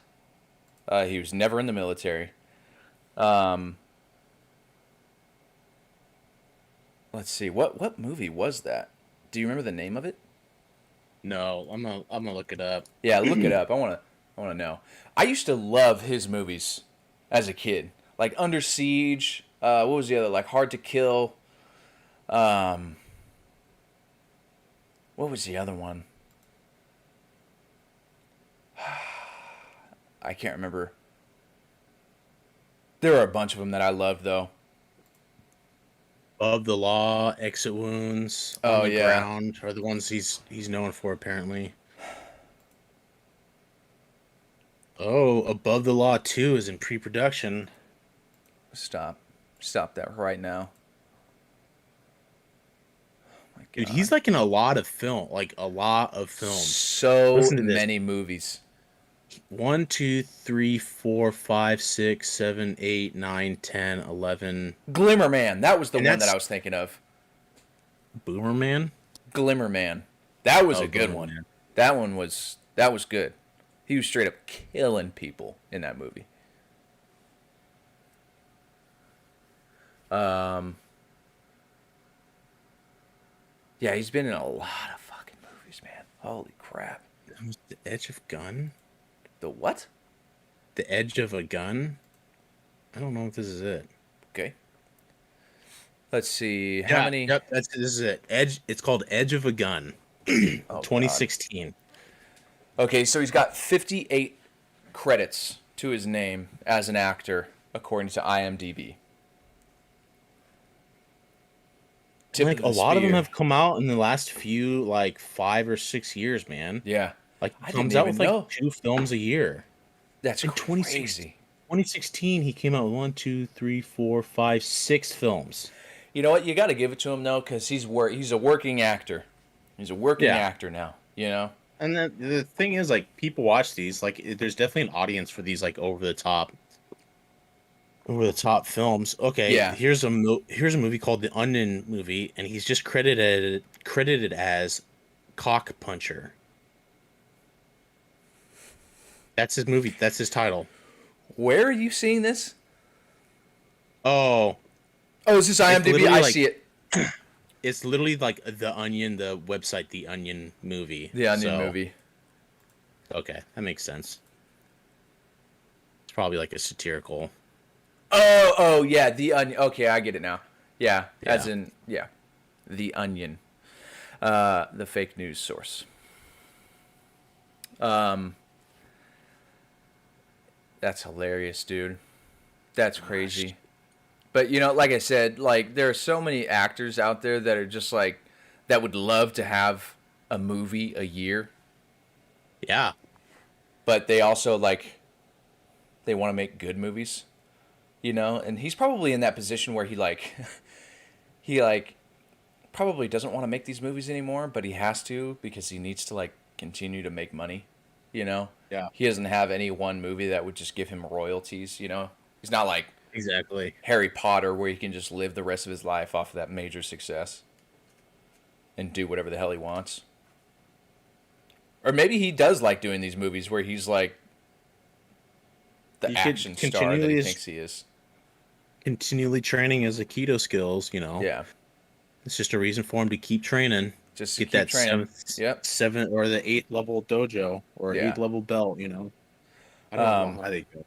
He was never in the military. Let's see. What movie was that? Do you remember the name of it? No, I'm gonna look it up. Yeah, look it up. I wanna know. I used to love his movies as a kid. Like Under Siege. What was the other? Like Hard to Kill. What was the other one? I can't remember. There are a bunch of them that I loved, though. Above the Law, Exit Wounds, On the Ground are the ones he's known for, apparently. Oh, Above the Law 2 is in pre-production. Stop that right now. Oh my God. Dude, he's like in a lot of films. So many movies. 1, 2, 3, 4, 5, 6, 7, 8, 9, 10, 11. Glimmer Man. That was the one that I was thinking of. Boomer Man? Glimmer Man. That was a good one. Man. That was good. He was straight up killing people in that movie. Yeah, he's been in a lot of fucking movies, man. Holy crap. The Edge of Gun? The what? The Edge of a Gun? I don't know if this is it. Okay. Let's see. Yeah, How many? yep. This is it. Edge. It's called Edge of a Gun, Oh, God. 2016. Okay, so he's got 58 credits to his name as an actor, according to IMDb. Tip Like of a the lot of them spear. have come out in the last few, like 5 or 6 years, man. Yeah. Like I he didn't comes out even with like know. 2 films a year. That's In 2016, crazy. 2016, he came out with 1, 2, 3, 4, 5, 6 films. You know what? You got to give it to him though, because he's a working actor. He's a working Yeah. actor now. You know. And then the thing is, like, people watch these. Like, there's definitely an audience for these, like, over the top films. Okay, Yeah. here's a movie called The Onion Movie, and he's just credited as Cock Puncher. That's his movie. That's his title. Where are you seeing this? Oh, Oh, is this it's IMDb? literally I like see it. it's literally like The Onion, the website, The Onion Movie. The Onion So, movie. okay, that makes sense. It's probably like a satirical. Oh, yeah, The Onion. Okay, I get it now. Yeah, as Yeah. in, yeah, The Onion, the fake news source. That's hilarious, dude. That's crazy. But like I said, like there are so many actors out there that are just like that would love to have a movie a year, Yeah. but they also like they want to make good movies, and he's probably in that position where he like he like probably doesn't want to make these movies anymore, but he has to because he needs to like continue to make money, Yeah. He doesn't have any one movie that would just give him royalties, He's not like Exactly. Harry Potter where he can just live the rest of his life off of that major success and do whatever the hell he wants. Or maybe he does like doing these movies where he's like the He could action star that he thinks he is. Continually training his Aikido skills. Yeah. It's just a reason for him to keep training. Just Get keep that training. Yep. seventh or the 8th level dojo or Yeah. 8th level belt. I don't know why they go.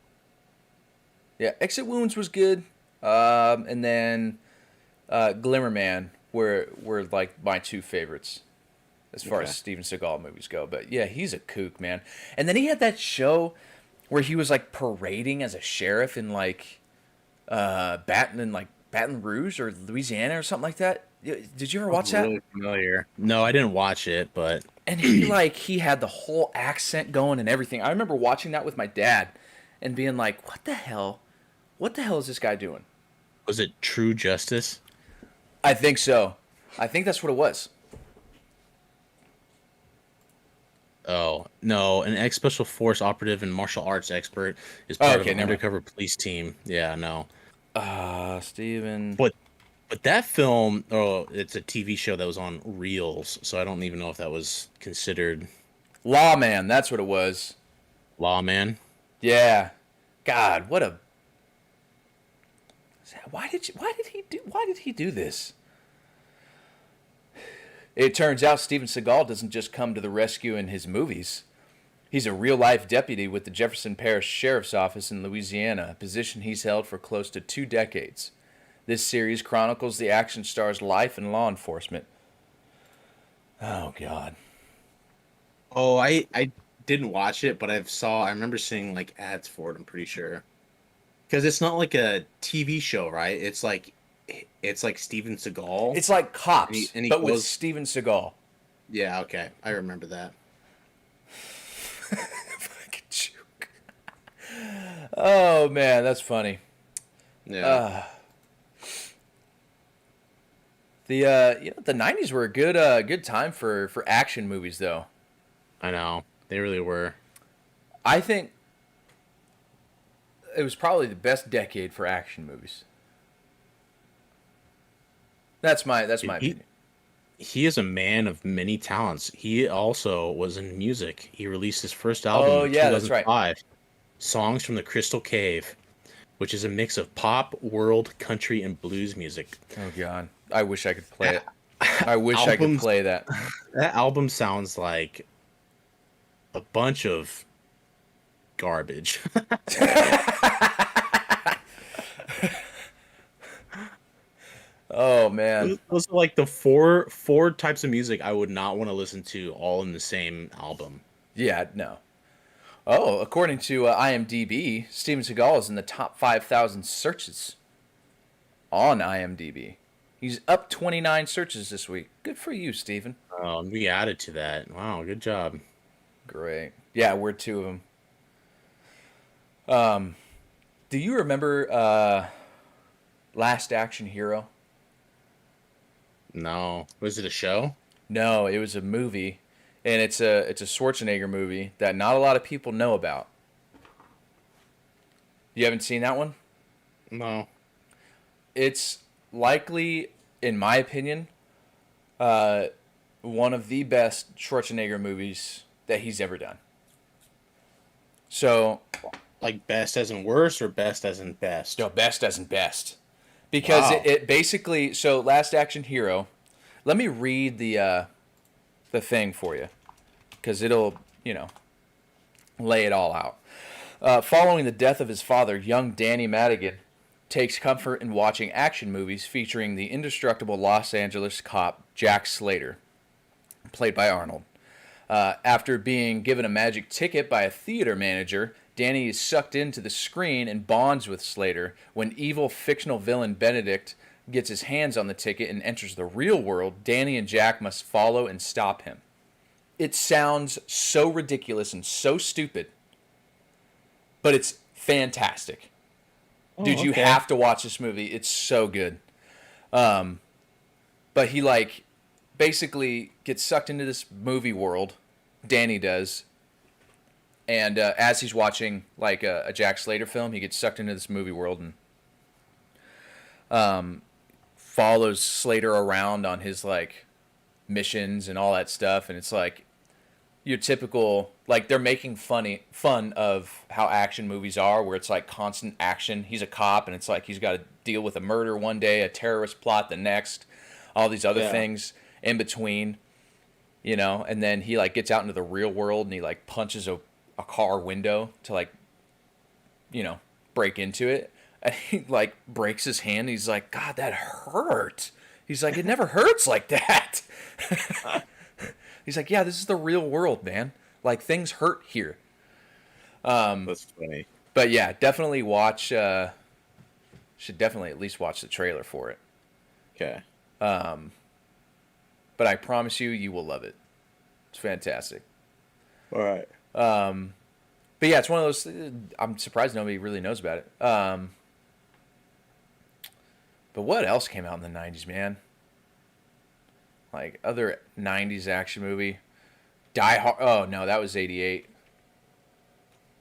Yeah, Exit Wounds was good. And then Glimmerman were like my two favorites as far as Steven Seagal movies go. But yeah, he's a kook, man. And then he had that show where he was like parading as a sheriff in like Baton Rouge or Louisiana or something like that. Did you ever watch that? Really familiar. No, I didn't watch it, but And he had the whole accent going and everything. I remember watching that with my dad and being like, "What the hell? What the hell is this guy doing?" was it True Justice? I think so. I think that's what it was. Oh, no, an ex-special force operative and martial arts expert is part of an undercover police team. Yeah, no. Steven. But that film, it's a TV show that was on Reels, so I don't even know if that was considered Lawman, that's what it was. Lawman. Yeah. God, what a why did he do this? It turns out Steven Seagal doesn't just come to the rescue in his movies. He's a real-life deputy with the Jefferson Parish Sheriff's Office in Louisiana, a position he's held for close to 2 decades. This series chronicles the action star's life in law enforcement. Oh, God. Oh, I didn't watch it, but I remember seeing like ads for it, I'm pretty sure. Because it's not like a TV show, right? It's like Steven Seagal. It's like Cops, and he but with goes, Steven Seagal. Yeah, okay. I remember that. Fucking joke. Oh, man, that's funny. Yeah. The 90s were a good time for action movies though. I know. They really were. I think it was probably the best decade for action movies. That's my opinion. He is a man of many talents. He also was in music. He released his first album in 2005, that's right. Songs from the Crystal Cave, which is a mix of pop, world, country, and blues music. Oh, God. I wish I could play it. I wish I could play that. That album sounds like a bunch of garbage. Oh man. Those are like the four types of music I would not want to listen to all in the same album. Yeah, no. Oh, according to IMDb, Steven Seagal is in the top 5,000 searches on IMDb. He's up 29 searches this week. Good for you, Steven. Oh, and we added to that. Wow, good job. Great. Yeah, we're two of them. Do you remember Last Action Hero? No, was it a show? No, it was a movie, and it's a Schwarzenegger movie that not a lot of people know about. You haven't seen that one? No. It's likely, in my opinion, one of the best Schwarzenegger movies that he's ever done. So, Like best as in worst or best as in best? no, best as in best. Because Wow. it basically, so Last Action Hero, let me read the thing for you, because it'll, lay it all out. Following the death of his father, young Danny Madigan takes comfort in watching action movies featuring the indestructible Los Angeles cop Jack Slater, played by Arnold. After being given a magic ticket by a theater manager, Danny is sucked into the screen and bonds with Slater. When evil fictional villain Benedict gets his hands on the ticket and enters the real world, Danny and Jack must follow and stop him. It sounds so ridiculous and so stupid, but it's fantastic. Oh, Dude, you okay. have to watch this movie. It's so good. But he basically gets sucked into this movie world. Danny does. And as he's watching a Jack Slater film, he gets sucked into this movie world and follows Slater around on his missions and all that stuff. And it's your typical, they're making fun of how action movies are, where it's constant action. He's a cop, and it's he's got to deal with a murder one day, a terrorist plot the next, all these other things in between, and then he gets out into the real world and he punches a car window to break into it, and he breaks his hand, and he's like, God, that hurt. He's like, it never hurts like that. He's like, yeah, this is the real world, man. Things hurt here. That's funny. But yeah, definitely watch. Should definitely at least watch the trailer for it. Okay. But I promise you will love it. It's fantastic. All right. But yeah, it's one of those. I'm surprised nobody really knows about it. But what else came out in the '90s, man? Other '90s action movie, Die Hard. Oh no, that was '88.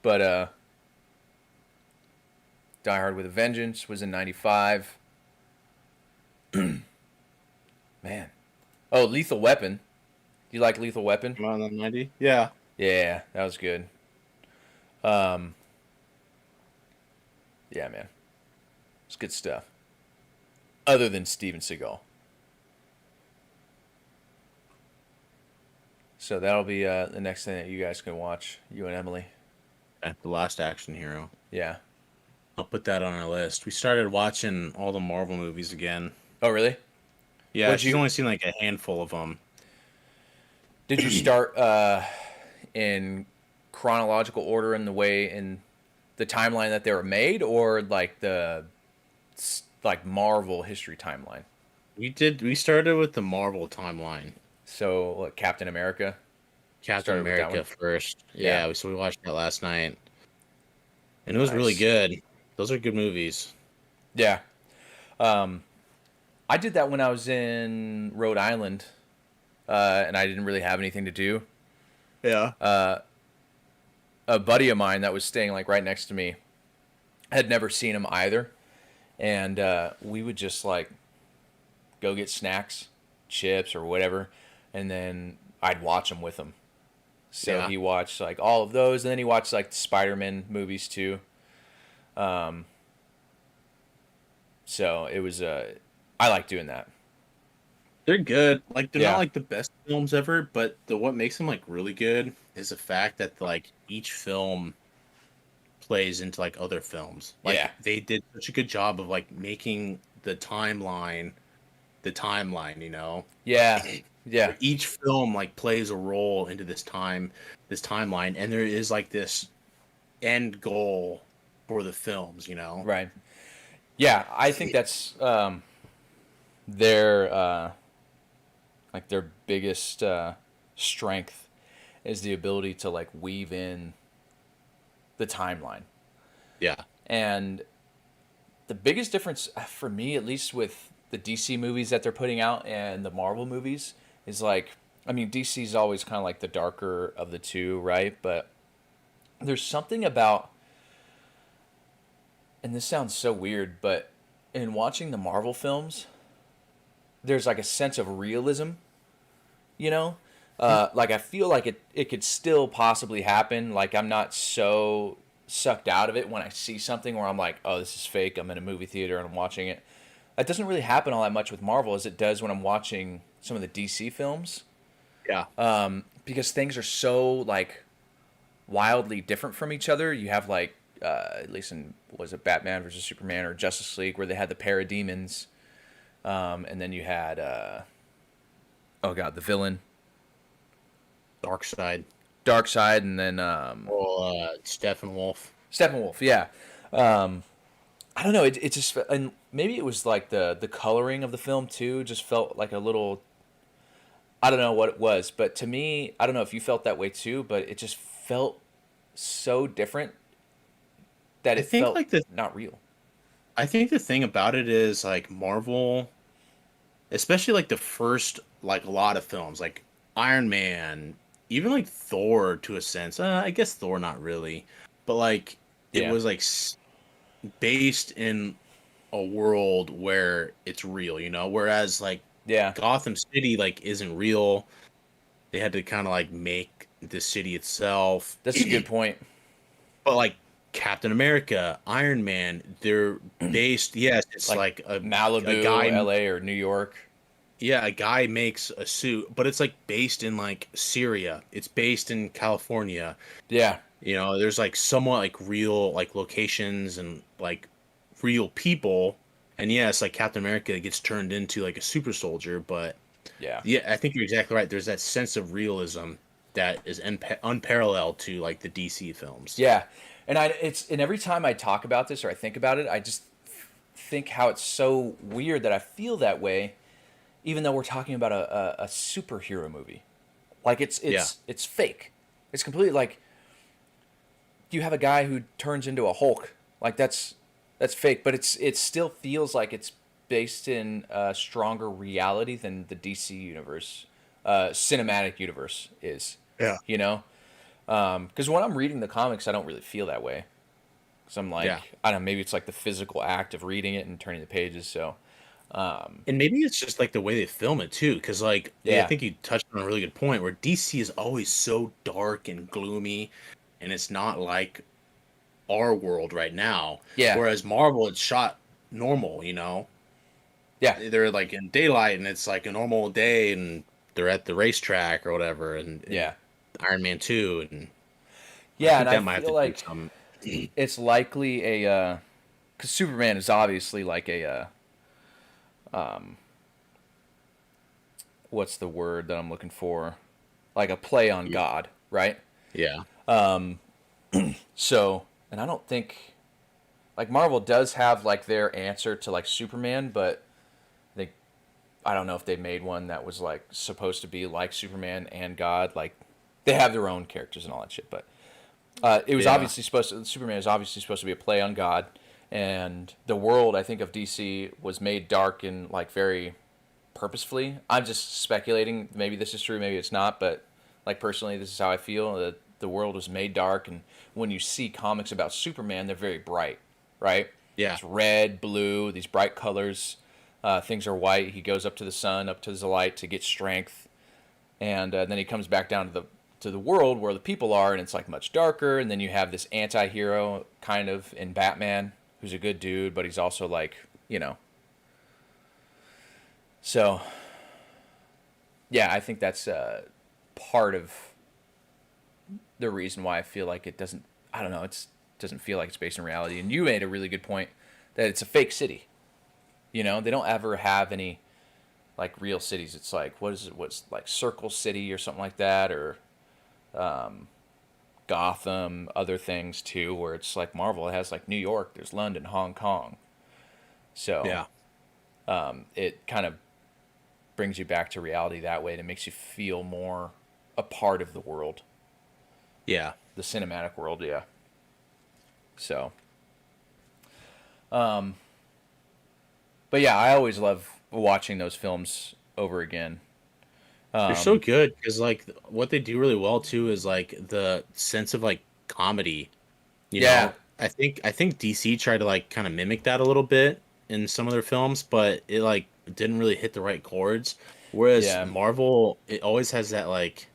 But Die Hard with a Vengeance was in '95. Man, oh, Lethal Weapon. You like Lethal Weapon? Come on, the 90? Yeah. Yeah, that was good. Yeah, man. It's good stuff. Other than Steven Seagal. So that'll be the next thing that you guys can watch, you and Emily. The Last Action Hero. Yeah. I'll put that on our list. We started watching all the Marvel movies again. Oh, really? Yeah, she's only seen a handful of them. Did you start in chronological order in the timeline that they were made, or the Marvel history timeline? We started with the Marvel timeline. So what, Captain America? Captain America first. Yeah. So we watched that last night. And it was really good. Those are good movies. Yeah. I did that when I was in Rhode Island, and I didn't really have anything to do. Yeah. A buddy of mine that was staying right next to me had never seen him either, and we would just go get snacks, chips or whatever, and then I'd watch them with him. So he watched all of those, and then he watched the Spider-Man movies too. So it was I like doing that. They're good. They're not the best films ever, but what makes them really good is the fact that each film plays into other films. They did such a good job of making the timeline the timeline, you know? Yeah. Yeah. Where each film like plays a role into this timeline, and there is like this end goal for the films, you know? Right. Yeah, I think that's their like their biggest strength is the ability to like weave in the timeline. Yeah. And the biggest difference for me, at least with the DC movies that they're putting out and the Marvel movies, is like, I mean, DC's always kind of like the darker of the two, right? But there's something about, and this sounds so weird, but in watching the Marvel films, there's like a sense of realism, you know? Like I feel like it could still possibly happen. Like I'm not so sucked out of it when I see something where I'm like, oh, this is fake. I'm in a movie theater and I'm watching it. That doesn't really happen all that much with Marvel as it does when I'm watching some of the DC films. Yeah. Because things are so like wildly different from each other. You have like at least in was it Batman versus Superman or Justice League where they had the parademons, and then you had oh god, the villain Darkseid, and then Steppenwolf. Yeah. I don't know. It just and maybe it was like the coloring of the film too. Just felt like a little. I don't know what it was, but to me, I don't know if you felt that way too. But it just felt so different that it felt like not real. I think the thing about it is like Marvel, especially like the first like a lot of films like Iron Man, even like Thor to a sense. I guess Thor not really, but like it was like based in a world where it's real, you know. Whereas like Gotham City like isn't real. They had to kind of like make the city itself. That's a good point. But like Captain America, Iron Man, they're based. Yes, it's like a Malibu, a guy, LA, or New York. Yeah, a guy makes a suit, but it's like based in like Syria. It's based in California. Yeah. You know, there's like somewhat like real like locations and like real people. And yes, like Captain America gets turned into like a super soldier, but yeah, I think you're exactly right. There's that sense of realism that is unparalleled to like the DC films. Yeah. And and every time I talk about this or I think about it, I just think how it's so weird that I feel that way, even though we're talking about a superhero movie. Like it's fake. It's completely like you have a guy who turns into a Hulk. Like that's fake, but it still feels like it's based in a stronger reality than the DC universe, cinematic universe is. Yeah. You know? Because when I'm reading the comics, I don't really feel that way. Because I'm like, I don't know, maybe it's like the physical act of reading it and turning the pages. So, and maybe it's just like the way they film it too. Because like, I think you touched on a really good point where DC is always so dark and gloomy, and it's not like our world right now. Yeah. Whereas Marvel, it's shot normal, you know. Yeah. They're like in daylight, and it's like a normal day, and they're at the racetrack or whatever, and Iron Man 2, and I feel like it's likely a because Superman is obviously like a what's the word that I'm looking for? Like a play on God, right? Yeah. So, and I don't think like Marvel does have like their answer to like Superman, but I don't know if they made one that was like supposed to be like Superman and God. Like they have their own characters and all that shit, but it was obviously Superman is obviously supposed to be a play on God, and the world I think of DC was made dark and like very purposefully. I'm just speculating. Maybe this is true, maybe it's not, but like personally, this is how I feel. That the world was made dark, and when you see comics about Superman, they're very bright, right? Yeah, it's red, blue, these bright colors. Things are white. He goes up to the sun, up to the light to get strength, and then he comes back down to the world where the people are, and it's like much darker. And then you have this anti-hero kind of in Batman, who's a good dude, but he's also like, you know. So, yeah, I think that's part of the reason why I feel like it doesn't. I don't know. It doesn't feel like it's based in reality. And you made a really good point that it's a fake city. You know, they don't ever have any like real cities. It's like what is it? What's like Circle City or something like that, or Gotham, other things too, where it's like Marvel. It has like New York, there's London, Hong Kong. So Yeah. it kind of brings you back to reality that way, and it makes you feel more a part of the world, Yeah. the cinematic world. Yeah. So, but yeah, I always love watching those films over again. They're so good because like what they do really well too is like the sense of like comedy. You Yeah, know, I think DC tried to like kind of mimic that a little bit in some of their films, but it like didn't really hit the right chords. Whereas yeah, Marvel, it always has that like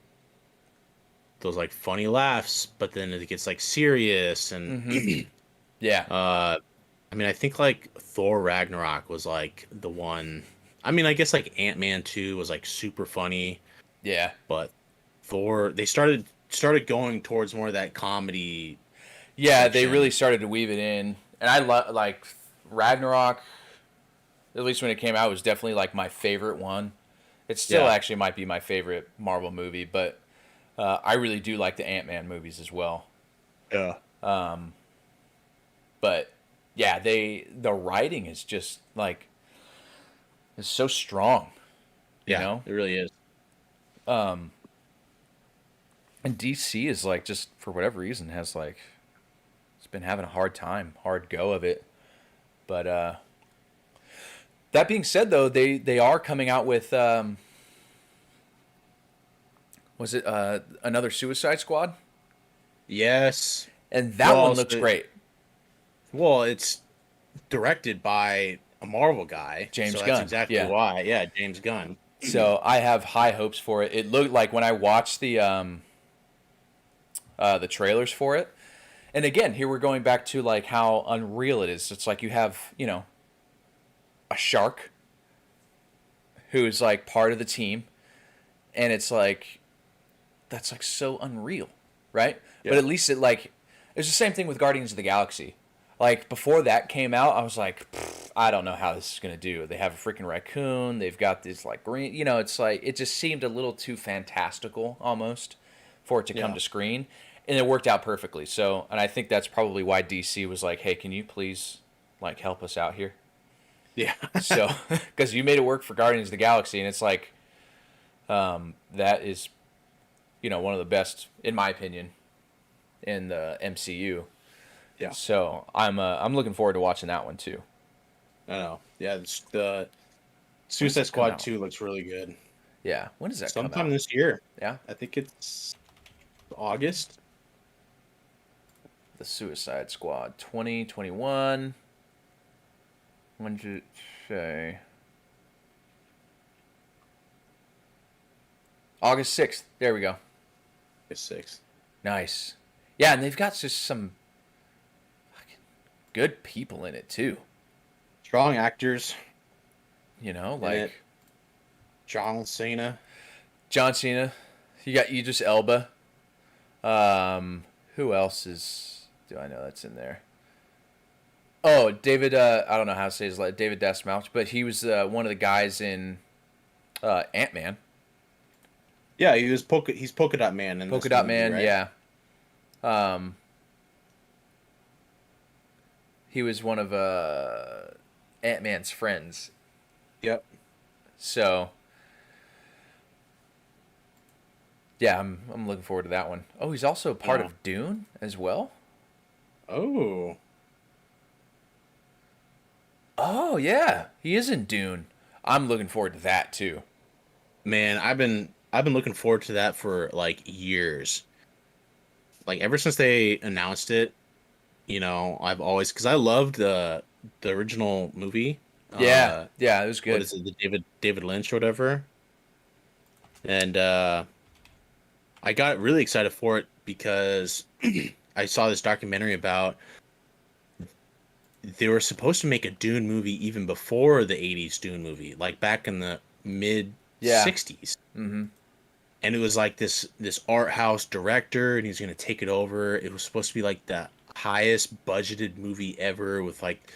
those like funny laughs, but then it gets like serious and yeah, uh I mean I think like Thor Ragnarok was like the one. I mean I guess like Ant-Man 2 was like super funny, yeah, but Thor they started going towards more of that comedy yeah. They really direction. started to weave it in, and I like Ragnarok. At least when it came out, it was definitely like my favorite one. It still Yeah. actually might be my favorite Marvel movie, but I really do like the Ant-Man movies as well. Yeah. But yeah, the writing is just like is so strong, you Yeah, know. it really is. And DC is like just for whatever reason has like it's been having a hard go of it. But that being said, though, they are coming out with was it another Suicide Squad? Yes. And that one Well, looks so, great. well, it's directed by a Marvel guy, so James that's Gunn, exactly yeah. why. Yeah, James Gunn. So I have high hopes for it. It looked like when I watched the trailers for it. And again, here we're going back to like how unreal it is. It's like you have, a shark who's like part of the team, and it's like that's like so unreal, right? But Yeah. at least it's the same thing with Guardians of the Galaxy. Like before that came out, I was like, I don't know how this is gonna do. They have a freaking raccoon. They've got this like green. It's like it just seemed a little too fantastical almost for it to come Yeah. to screen, and it worked out perfectly. So, and I think that's probably why DC was like, hey, can you please like help us out here? Yeah. So, because you made it work for Guardians of the Galaxy, and it's like that is one of the best in my opinion in the MCU. Yeah. So I'm looking forward to watching that one too. I know. Yeah, the When does Suicide that come Squad out? 2 looks really good. Yeah, when does that come Sometime out? this year. Yeah, I think it's August. the Suicide Squad 2021. When did it say? August 6th. There we go. It's 6. Nice. Yeah, and they've got just some fucking good people in it too. Strong actors in it. Like John Cena. John Cena. You got Idris Elba. Who else do I know that's in there? Oh, David. I don't know how to say his name. David Dasmalch, but he was one of the guys in Ant-Man. Yeah, he's Polka Dot Man in Polka this Dot movie, Man. right? Yeah. Um, he was one of Ant-Man's friends. Yep. So yeah, I'm looking forward to that one. Oh, he's also part Yeah. of Dune as well. Oh. Oh yeah, he is in Dune. I'm looking forward to that too. Man, I've been looking forward to that for like years. Like ever since they announced it, I've always because I loved the original movie. Yeah, Uh, yeah, it was what good. is it, the David Lynch or whatever? And I got really excited for it because I saw this documentary about they were supposed to make a Dune movie even before the '80s Dune movie, like back in the mid Yeah. '60s. Mm-hmm. And it was like this art house director and he's gonna take it over. It was supposed to be like the highest budgeted movie ever with like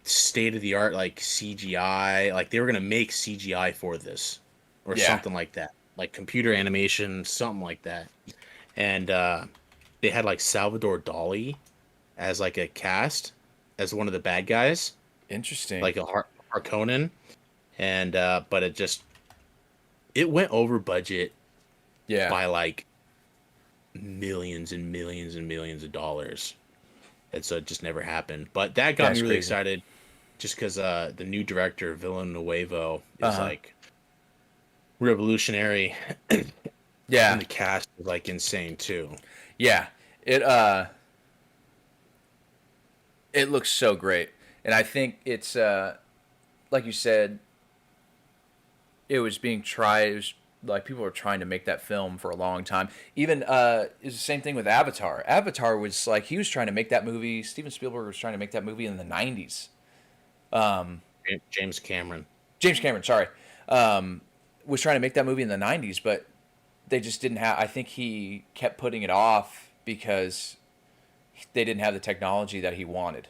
state of the art like CGI. Like they were gonna make CGI for this or Yeah. something like that, like computer animation, something like that. And they had like Salvador Dali as like a cast as one of the bad guys, Interesting. like a Harkonnen, and but it went over budget Yeah. by like millions and millions and millions of dollars. And so it just never happened. But that got That's me really crazy. excited just because the new director, Villanueva, is Uh-huh. like revolutionary and Yeah. the cast is like insane too. Yeah. It it looks so great. And I think it's like you said, it was being tried. It was like people were trying to make that film for a long time. Even it's the same thing with Avatar. Avatar was like he was trying to make that movie. Steven Spielberg was trying to make that movie in the '90s. James Cameron. James Cameron, sorry, was trying to make that movie in the '90s, but they just didn't have. I think he kept putting it off because they didn't have the technology that he wanted,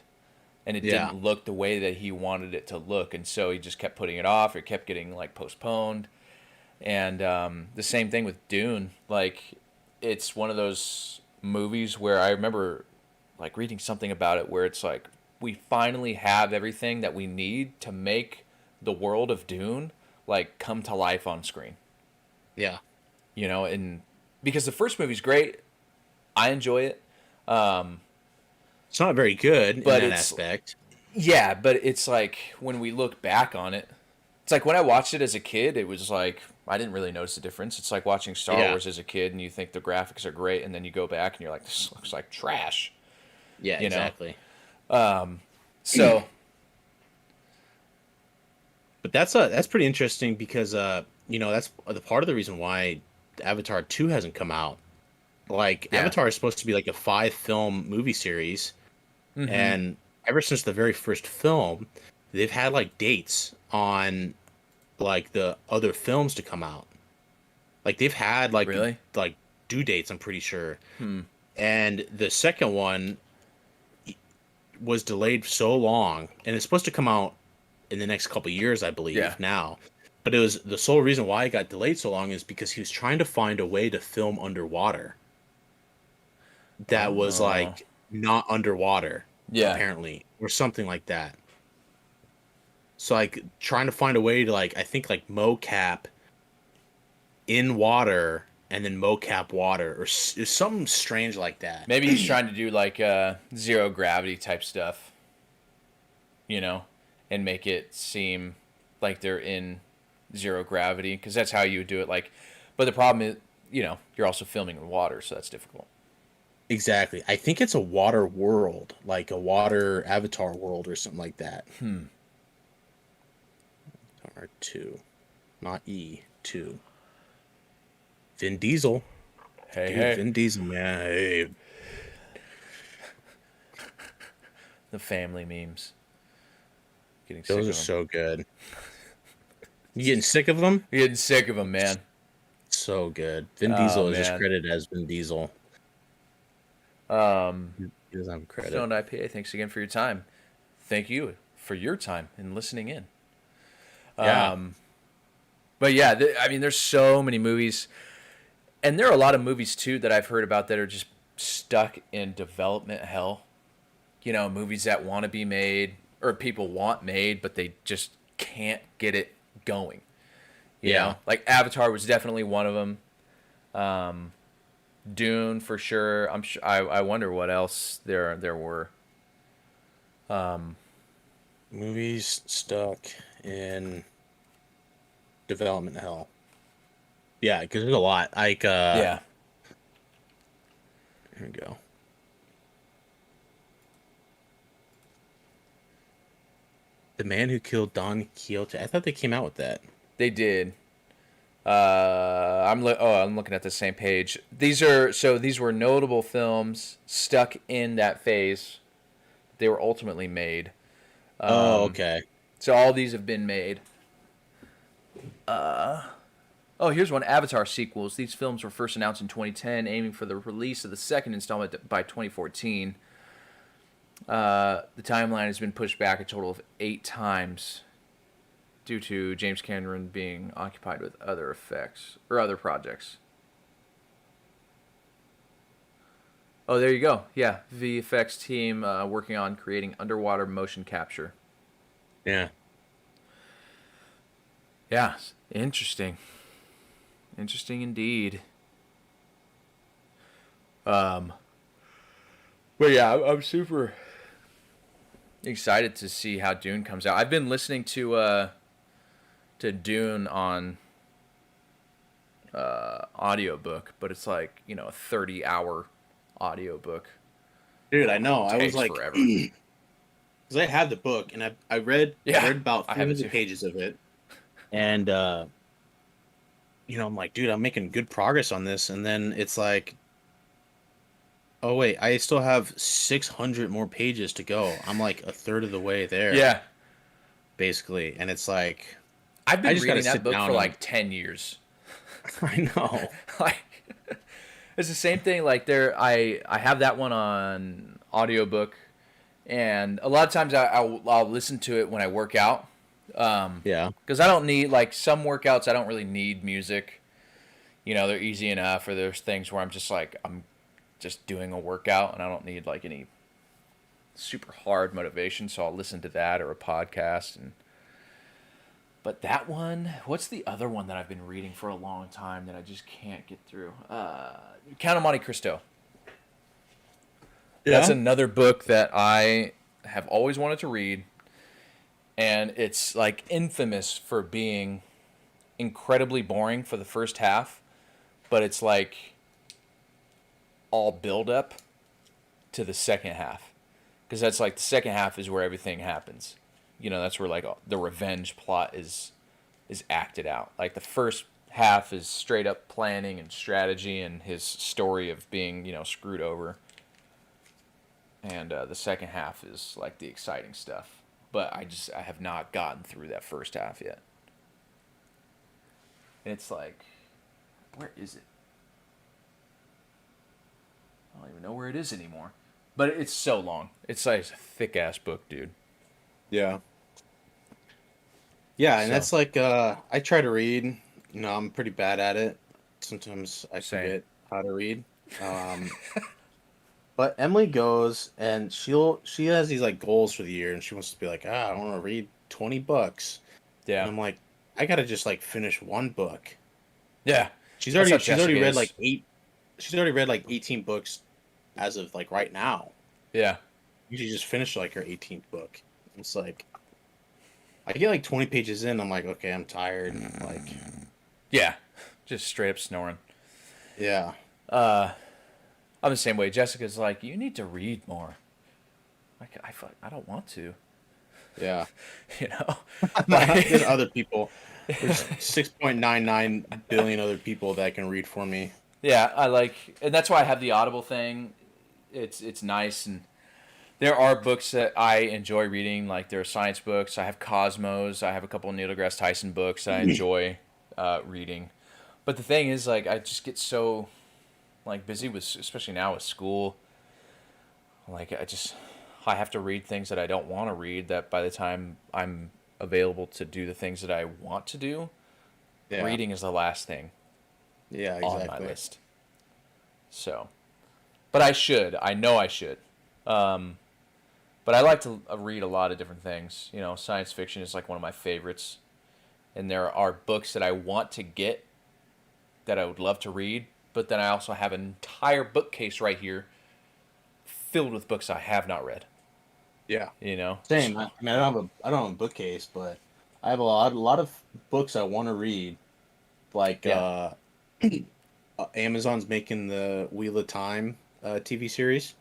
and it Yeah. didn't look the way that he wanted it to look, and so he just kept putting it off. It kept getting like postponed. And the same thing with Dune. Like, it's one of those movies where I remember like reading something about it where it's like we finally have everything that we need to make the world of Dune like come to life on screen. Yeah. You know, and because the first movie's great, I enjoy it. It's not very good in But that it's aspect. yeah, but it's like when we look back on it, it's like when I watched it as a kid, it was like I didn't really notice the difference. It's like watching Star Yeah. Wars as a kid and you think the graphics are great and then you go back and you're like this looks like trash, Yeah, you know. exactly. So, But that's pretty interesting because that's the part of the reason why Avatar 2 hasn't come out. Like yeah. Avatar is supposed to be like a 5 film movie series, and ever since the very first film, they've had like dates on like the other films to come out. Like they've had Really? like due dates, I'm pretty sure. And the second one was delayed so long, and it's supposed to come out in the next couple years, I believe, Yeah. now. But it was the sole reason why it got delayed so long is because he was trying to find a way to film underwater that was Oh. like not underwater, Yeah. apparently, or something like that. So like trying to find a way to like I think like mocap in water and then mocap water or something strange like that. Maybe he's trying to do like zero gravity type stuff, you know, and make it seem like they're in zero gravity because that's how you would do it. Like, but the problem is, you know, you're also filming in water, so that's difficult. Exactly. I think it's a water world, like a water avatar world or something like that. R2, not E2. Vin Diesel. Hey, Dude, hey, Vin Diesel, man. Hey. the family memes. Getting sick Those of are them. so good. You getting sick of them? You're getting sick of them, man. So good. Vin Oh Diesel is just man. credited as Vin Diesel. Um, He doesn't have credit. Stone IPA. Thanks again for your time. Thank you for your time and listening in. Yeah. But yeah, I mean, there's so many movies, and there are a lot of movies too that I've heard about that are just stuck in development hell. You know, movies that want to be made or people want made, but they just can't get it going. You Yeah. know, like Avatar was definitely one of them. Dune for sure. I'm sure. I wonder what else there were. Movies stuck in development hell. Yeah, because there's a lot. Like, Yeah. here we go. The Man Who Killed Don Quixote. I thought they came out with that. They did. I'm looking at the same page. These were notable films stuck in that phase. They were ultimately made. Oh, okay. So all these have been made. Oh, here's one. Avatar sequels. These films were first announced in 2010, aiming for the release of the second installment by 2014. The timeline has been pushed back a total of 8 times due to James Cameron being occupied with other effects or other projects. Oh, there you go. Yeah, VFX team working on creating underwater motion capture. Yeah. Yeah, interesting. Interesting indeed. But yeah, I'm super excited to see how Dune comes out. I've been listening to Dune on audiobook, but it's like, a 30-hour audiobook. Dude, I know. I was Takes like, forever. because I had the book and I read about I have it 300 too. pages of it, and I'm like, dude, I'm making good progress on this, and then it's like, oh wait, I still have 600 more pages to go. I'm like a third of the way there, Yeah. basically, and it's like, I've I been just got to reading that sit book down for and like 10 years. I know. Like, it's the same thing. Like, I have that one on audiobook, and a lot of times I'll listen to it when I work out. Yeah. Because I don't need, like, some workouts I don't really need music. They're easy enough, or there's things where I'm just doing a workout and I don't need like any super hard motivation, so I'll listen to that or a podcast. But that one, what's the other one that I've been reading for a long time that I just can't get through? Count of Monte Cristo. Yeah. That's another book that I have always wanted to read, and it's like infamous for being incredibly boring for the first half, but it's like all build up to the second half, because that's like the second half is where everything happens. That's where like the revenge plot is acted out. Like the first half is straight up planning and strategy and his story of being screwed over, and the second half is like the exciting stuff. But I have not gotten through that first half yet. And it's like, where is it? I don't even know where it is anymore. But it's so long. It's like a thick ass book, dude. Yeah. Yeah, and So. that's like I try to read. I'm pretty bad at it. Sometimes I Same. forget how to read. But Emily goes and she has these like goals for the year, and she wants to be like, I want to read 20 books. Yeah. And I'm like, I gotta just like finish one book. Yeah. She's already read like 8. She's already read like 18 books as of like right now. Yeah. She just finished like her 18th book. It's like I get like 20 pages in, I'm like, okay, I'm tired. Like, yeah, just straight up snoring. Yeah. I'm the same way. Jessica's like, you need to read more. Like, I don't want to. Yeah. Like, There's other people. There's 6.99 billion other people that can read for me. Yeah, and that's why I have the Audible thing. It's nice, and there are books that I enjoy reading. Like, there are science books. I have Cosmos. I have a couple of Neil deGrasse Tyson books I enjoy reading. But the thing is, like, I just get so like busy with, especially now with school. Like, I have to read things that I don't want to read. That by the time I'm available to do the things that I want to do, reading is the last thing. Yeah, exactly. On my list. So, but I should. I know I should. But I like to read a lot of different things. Science fiction is like one of my favorites. And there are books that I want to get that I would love to read. But then I also have an entire bookcase right here filled with books I have not read. Yeah. Same. I mean, I don't have a bookcase, but I have a lot of books I want to read. Like, Amazon's making the Wheel of Time TV series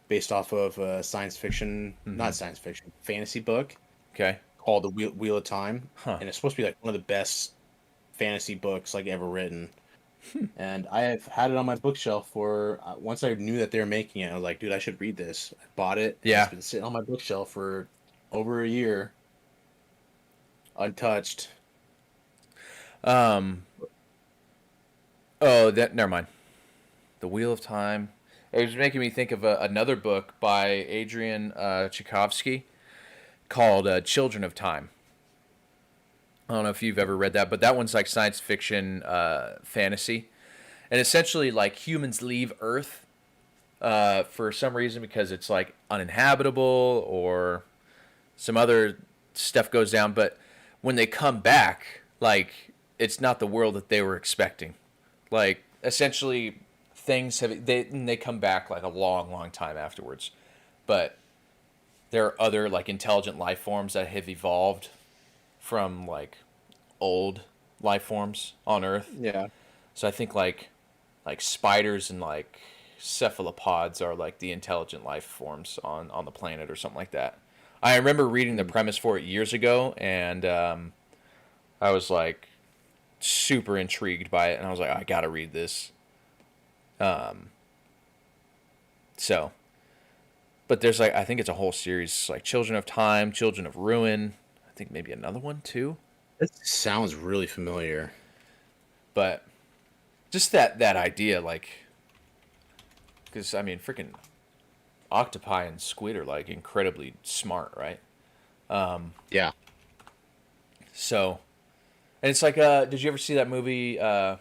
based off of a science fiction, not science fiction, fantasy book. Okay. Called the Wheel of Time. Huh. And it's supposed to be like one of the best fantasy books like ever written. And I have had it on my bookshelf for, once I knew that they were making it, I was like, dude, I should read this. I bought it. Yeah. It's been sitting on my bookshelf for over a year. Untouched. Oh, never mind. The Wheel of Time. It was making me think of another book by Adrian Tchaikovsky called Children of Time. I don't know if you've ever read that, but that one's like science fiction fantasy. And essentially, like, humans leave Earth for some reason because it's like uninhabitable or some other stuff goes down. But when they come back, like, it's not the world that they were expecting. Like, essentially, they come back like a long time afterwards. But there are other, like, intelligent life forms that have evolved from, like, old life forms on Earth. Yeah. So I think like spiders and like cephalopods are like the intelligent life forms on the planet or something like that. I remember reading the premise for it years ago, and I was like super intrigued by it, and I was like, I gotta read this. So, but there's like, I think it's a whole series, like Children of Time, Children of Ruin. I think maybe another one too. It sounds really familiar. But just that idea, like, because I mean, freaking octopi and squid are like incredibly smart, right? Yeah. So, and it's like, did you ever see that movie, The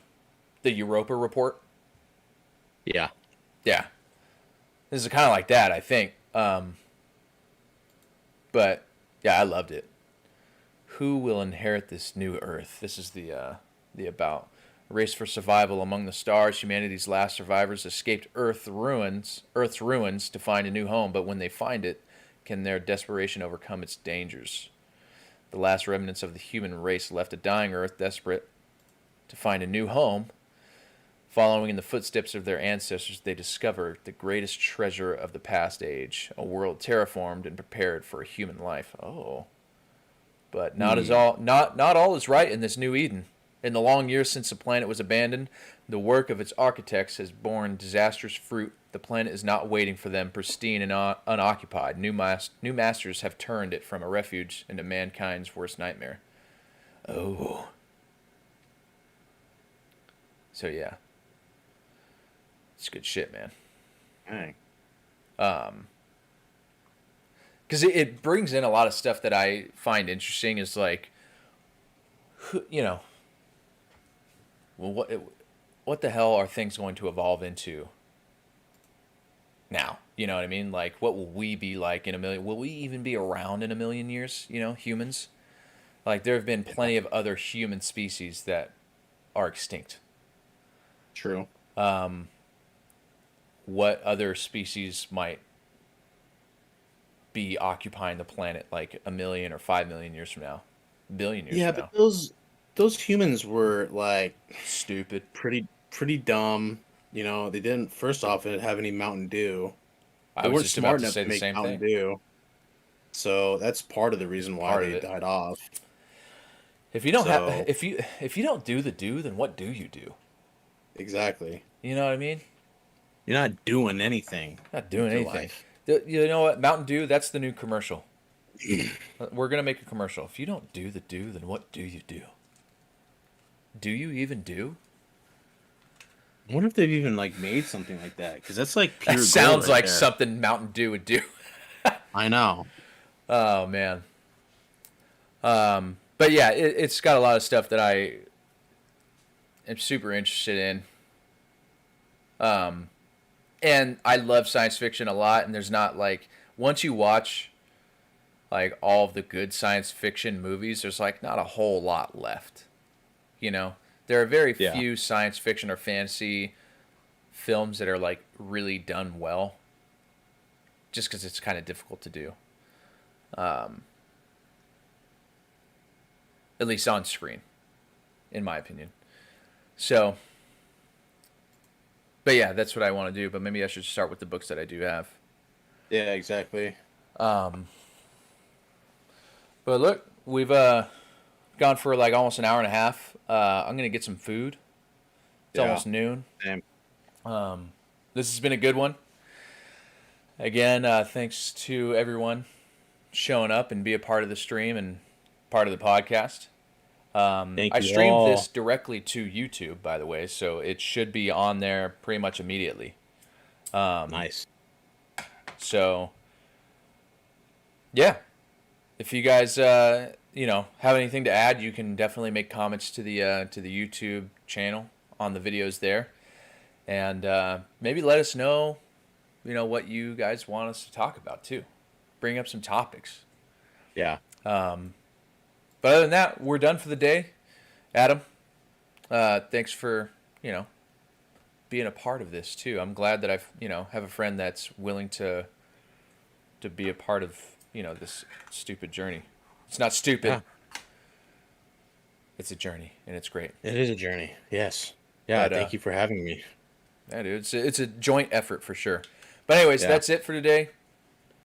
Europa Report? Yeah. Yeah. This is kind of like that, I think. But yeah, I loved it. Who will inherit this new Earth? This is the about. A race for survival among the stars. Humanity's last survivors escaped Earth's ruins to find a new home, but when they find it, can their desperation overcome its dangers? The last remnants of the human race left a dying Earth, desperate to find a new home. Following in the footsteps of their ancestors, they discover the greatest treasure of the past age, a world terraformed and prepared for a human life. Oh. But not all is right in this new Eden. In the long years since the planet was abandoned, the work of its architects has borne disastrous fruit. The planet is not waiting for them, pristine and unoccupied. New masters have turned it from a refuge into mankind's worst nightmare. Oh. So yeah. It's good shit, man. Dang. Because it brings in a lot of stuff that I find interesting. Is like, you know, well, what the hell are things going to evolve into now? You know what I mean? Like, what will we be like in a million? Will we even be around in a million years? You know, humans. Like, there have been plenty of other human species that are extinct. True. What other species might be occupying the planet like 1 million or 5 million years from now? Billion years from now. Yeah, but those humans were like stupid, pretty dumb. You know, they didn't first off have any Mountain Dew. They weren't smart enough to make Mountain Dew. So that's part of the reason why they died off. If you don't if you don't do the do, then what do you do? Exactly. You know what I mean? You're not doing anything. Not doing anything. You know what? Mountain Dew, that's the new commercial. We're going to make a commercial. If you don't do the do, then what do you do? Do you even do? I wonder if they've even like made something like that, because that's like pure. That sounds like something Mountain Dew would do. I know. Oh man. But yeah, it's got a lot of stuff that I am super interested in. And I love science fiction a lot, and there's not like, once you watch like all of the good science fiction movies, there's like not a whole lot left. You know, there are very few science fiction or fantasy films that are like really done well, just because it's kind of difficult to do. At least on screen, in my opinion. So, but yeah, that's what I want to do. But maybe I should start with the books that I do have. Yeah, exactly. But look, we've gone for like almost an hour and a half. I'm gonna get some food. It's almost noon. Same. This has been a good one. Again, thanks to everyone showing up and be a part of the stream and part of the podcast. I streamed this directly to YouTube, by the way, so it should be on there pretty much immediately. Nice. So, yeah. If you guys, have anything to add, you can definitely make comments to the YouTube channel on the videos there, and maybe let us know, what you guys want us to talk about too. Bring up some topics. Yeah. But other than that, we're done for the day. Adam, thanks for being a part of this too. I'm glad that I've have a friend that's willing to be a part of this stupid journey. It's not stupid. Yeah. It's a journey, and it's great. It is a journey. Yes. Yeah. Thank you for having me. Yeah, dude. It's a joint effort for sure. But anyways, that's it for today.